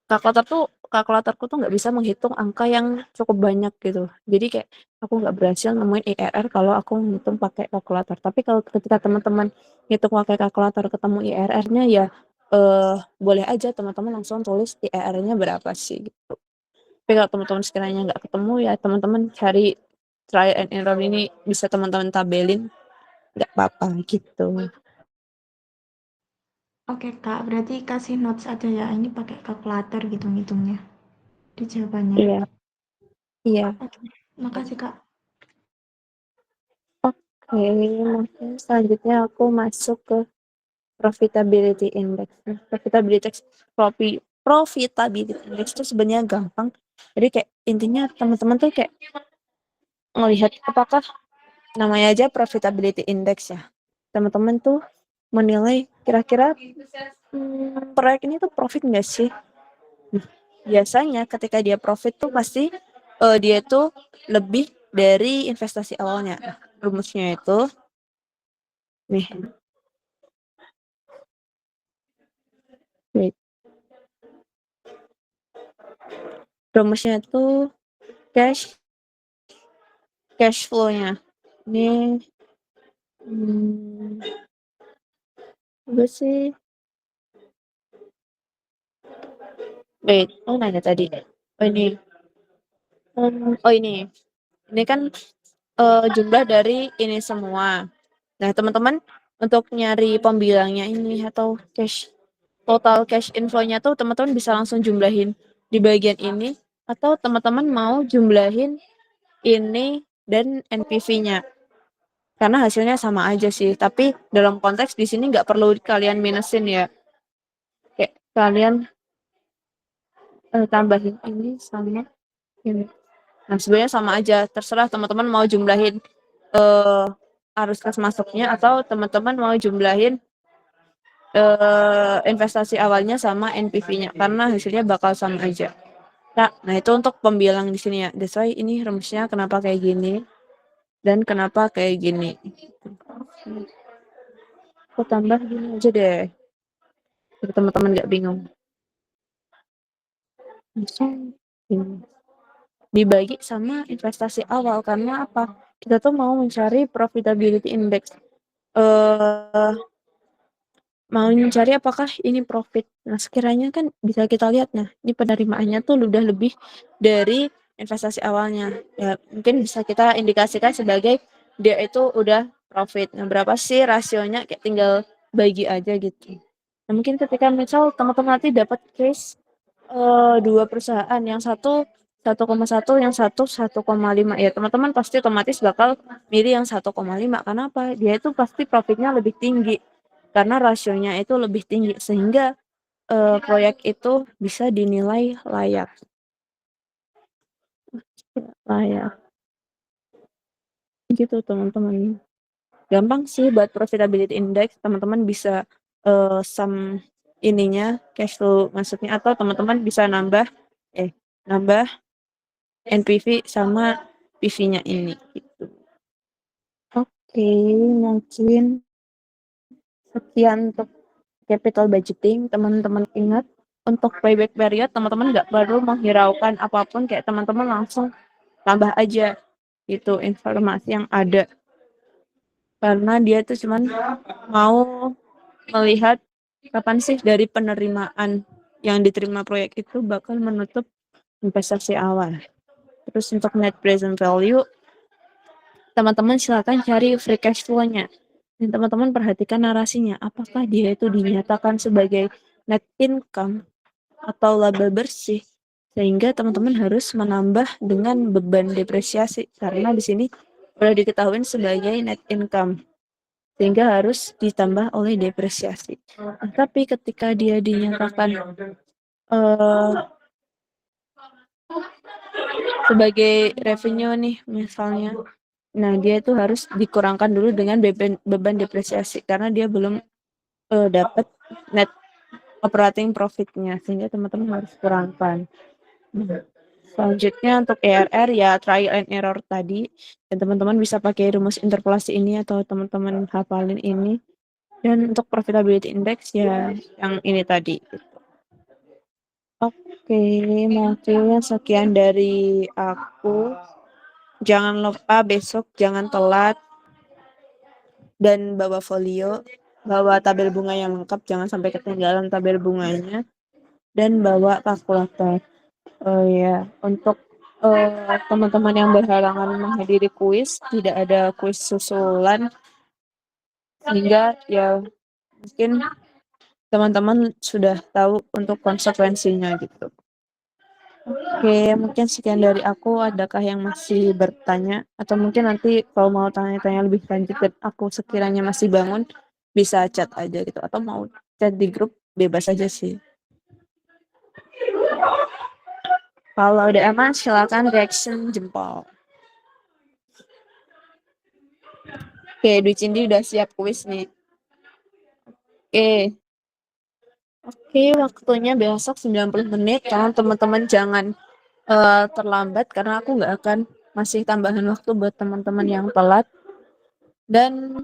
kalkulatorku tuh nggak bisa menghitung angka yang cukup banyak gitu. Jadi kayak aku nggak berhasil nemuin IRR kalau aku ngitung pakai kalkulator. Tapi kalau ketika teman-teman ngitung pakai kalkulator ketemu IRR-nya ya boleh aja teman-teman langsung tulis IRR-nya berapa sih gitu. Tapi kalau teman-teman sekiranya nggak ketemu ya teman-teman cari trial and error ini bisa teman-teman tabelin, nggak apa-apa gitu. Oke Kak, berarti kasih notes aja ya. Ini pakai kalkulator gitu ngitungnya di jawabannya. Iya, iya. Oke, makasih Kak. Oke, mungkin selanjutnya aku masuk ke profitability index. Nah, profitability index itu sebenarnya gampang. Jadi kayak intinya teman-teman tuh kayak ngelihat apakah namanya aja profitability index ya. Teman-teman tuh menilai kira-kira proyek ini tuh profit nggak sih? Nah, biasanya ketika dia profit tuh pasti dia tuh lebih dari investasi awalnya. Nah, rumusnya itu nih. Wait. Rumusnya itu cash flow-nya. Ini apa sih? Wait, nanya tadi. Oh ini. Oh ini. Ini kan jumlah dari ini semua. Nah, teman-teman untuk nyari pembilangnya ini atau total cash inflow-nya tuh teman-teman bisa langsung jumlahin di bagian ini atau teman-teman mau jumlahin ini dan NPV-nya. Karena hasilnya sama aja sih, tapi dalam konteks di sini nggak perlu kalian minusin ya. Kayak kalian tambahin ini sama ini. Nah, sebenarnya sama aja, terserah teman-teman mau jumlahin arus kas masuknya atau teman-teman mau jumlahin investasi awalnya sama NPV-nya karena hasilnya bakal sama aja. Nah itu untuk pembilang di sini ya. That's why ini rumusnya kenapa kayak gini dan kenapa kayak gini. Aku tambah gini aja deh. Biar teman-teman nggak bingung. Langsung ini. Dibagi sama investasi awal karena apa? Kita tuh mau mencari profitability index. Mau mencari apakah ini profit. Nah, sekiranya kan bisa kita lihat, nah ini penerimaannya tuh udah lebih dari investasi awalnya. Ya, mungkin bisa kita indikasikan sebagai dia itu udah profit. Nah, berapa sih rasionya? Kayak tinggal bagi aja gitu. Nah, mungkin ketika misal teman-teman nanti dapat case dua perusahaan, yang satu 1,1, yang satu 1,5. Ya, teman-teman pasti otomatis bakal milih yang 1,5. Karena apa? Dia itu pasti profitnya lebih tinggi. Karena rasionya itu lebih tinggi sehingga proyek itu bisa dinilai layak. Gitu teman-teman. Gampang sih buat profitability index, teman-teman bisa sum ininya cash flow maksudnya atau teman-teman bisa nambah NPV sama PV-nya ini gitu. Oke, mungkin sekian untuk capital budgeting. Teman-teman ingat untuk payback period teman-teman nggak perlu menghiraukan apapun, kayak teman-teman langsung tambah aja gitu informasi yang ada karena dia tuh cuman mau melihat kapan sih dari penerimaan yang diterima proyek itu bakal menutup investasi awal. Terus untuk net present value teman-teman silakan cari free cash flow-nya. Dan teman-teman perhatikan narasinya, apakah dia itu dinyatakan sebagai net income atau laba bersih Sehingga teman-teman harus menambah dengan beban depresiasi karena di sini udah diketahui sebagai net income. Sehingga harus ditambah oleh depresiasi. Tapi ketika dia dinyatakan sebagai revenue nih misalnya, nah dia itu harus dikurangkan dulu dengan beban depresiasi karena dia belum dapat net operating profit-nya, sehingga teman-teman harus kurangkan. Selanjutnya untuk ERR ya trial and error tadi, dan teman-teman bisa pakai rumus interpolasi ini atau teman-teman hafalin ini. Dan untuk profitability index ya yang ini tadi. Oke, mungkin sekian dari aku. Jangan lupa besok jangan telat dan bawa folio, bawa tabel bunga yang lengkap, jangan sampai ketinggalan tabel bunganya, dan bawa kalkulator. Oh ya, untuk teman-teman yang berhalangan menghadiri kuis, tidak ada kuis susulan, sehingga ya mungkin teman-teman sudah tahu untuk konsekuensinya gitu. Oke, mungkin sekian dari aku. Adakah yang masih bertanya? Atau mungkin nanti kalau mau tanya-tanya lebih lanjut dan aku sekiranya masih bangun, bisa chat aja gitu. Atau mau chat di grup, bebas aja sih. Kalau udah aman, silakan reaction jempol. Oke, Dwi Cindi udah siap kuis nih. Oke, waktunya besok 90 menit. Teman-teman jangan terlambat karena aku nggak akan masih tambahan waktu buat teman-teman yang telat. Dan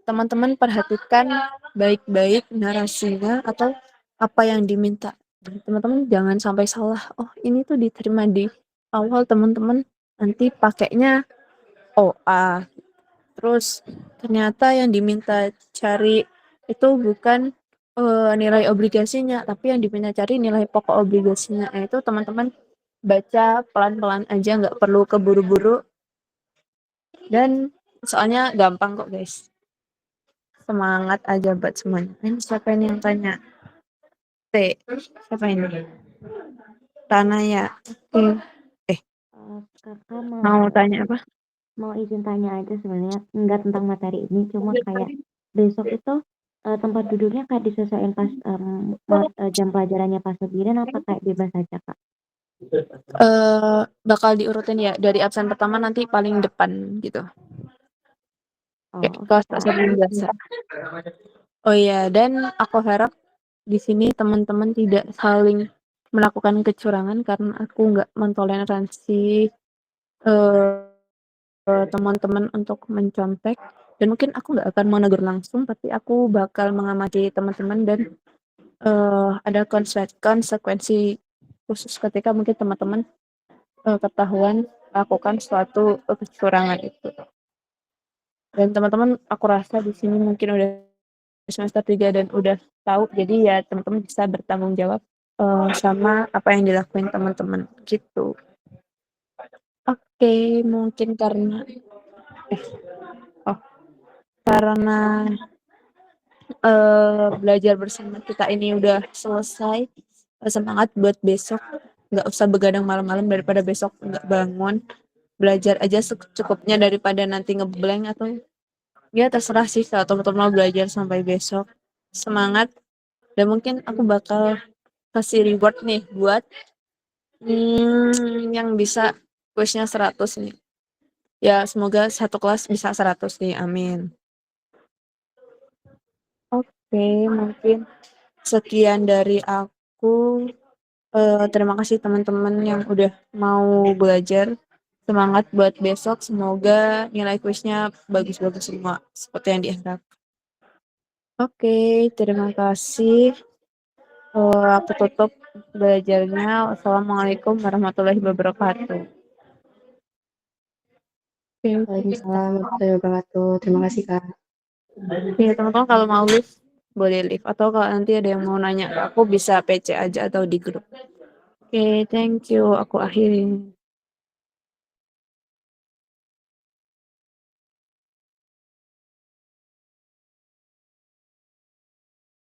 teman-teman perhatikan baik-baik narasinya atau apa yang diminta. Teman-teman jangan sampai salah. Oh, ini tuh diterima di awal, teman-teman nanti pakainya OA. Terus ternyata yang diminta cari itu bukan nilai obligasinya, tapi yang diminta cari nilai pokok obligasinya. Nah, itu teman-teman baca pelan-pelan aja, nggak perlu keburu-buru. Dan soalnya gampang kok, guys. Semangat aja buat semuanya. Ini siapa ini yang tanya? Siapa ini? Tanaya. Kakak Mau tanya apa? mau izin tanya aja sebenarnya, enggak tentang materi ini, cuma kayak besok itu tempat duduknya kayak disesuaikan pas jam pelajarannya pas lebiran apa kayak bebas aja, Kak? Bakal diurutin ya dari absen pertama nanti paling depan gitu. Kelas sebelum biasa. Oh iya, dan aku harap di sini teman-teman tidak saling melakukan kecurangan karena aku nggak mentoleransi teman-teman untuk mencontek, dan mungkin aku nggak akan menegur langsung, tapi aku bakal mengamati teman-teman dan ada konsekuensi khusus ketika mungkin teman-teman ketahuan melakukan suatu kecurangan itu. Dan teman-teman aku rasa di sini mungkin udah semester 3 dan udah tahu, jadi ya teman-teman bisa bertanggung jawab sama apa yang dilakuin teman-teman gitu. Oke, mungkin karena belajar bersama kita ini udah selesai. Semangat buat besok, nggak usah begadang malam-malam daripada besok nggak bangun. Belajar aja secukupnya daripada nanti ngeblank, atau ya terserah sih kalau teman-teman mau belajar sampai besok. Semangat, dan mungkin aku bakal kasih reward nih buat yang bisa kuisnya 100 nih. Ya semoga satu kelas bisa 100 nih, amin. Oke, mungkin sekian dari aku. Terima kasih teman-teman yang udah mau belajar. Semangat buat besok, semoga nilai kuisnya bagus-bagus semua seperti yang diharap. Oke, terima kasih. Aku tutup belajarnya. Wassalamualaikum warahmatullahi wabarakatuh. Waalaikumsalam warahmatullahi wabarakatuh. Terima kasih, Kak. Ya, teman-teman kalau mau live boleh live, atau kalau nanti ada yang mau nanya ke aku bisa PC aja atau di grup. Oke, thank you. Aku akhirin.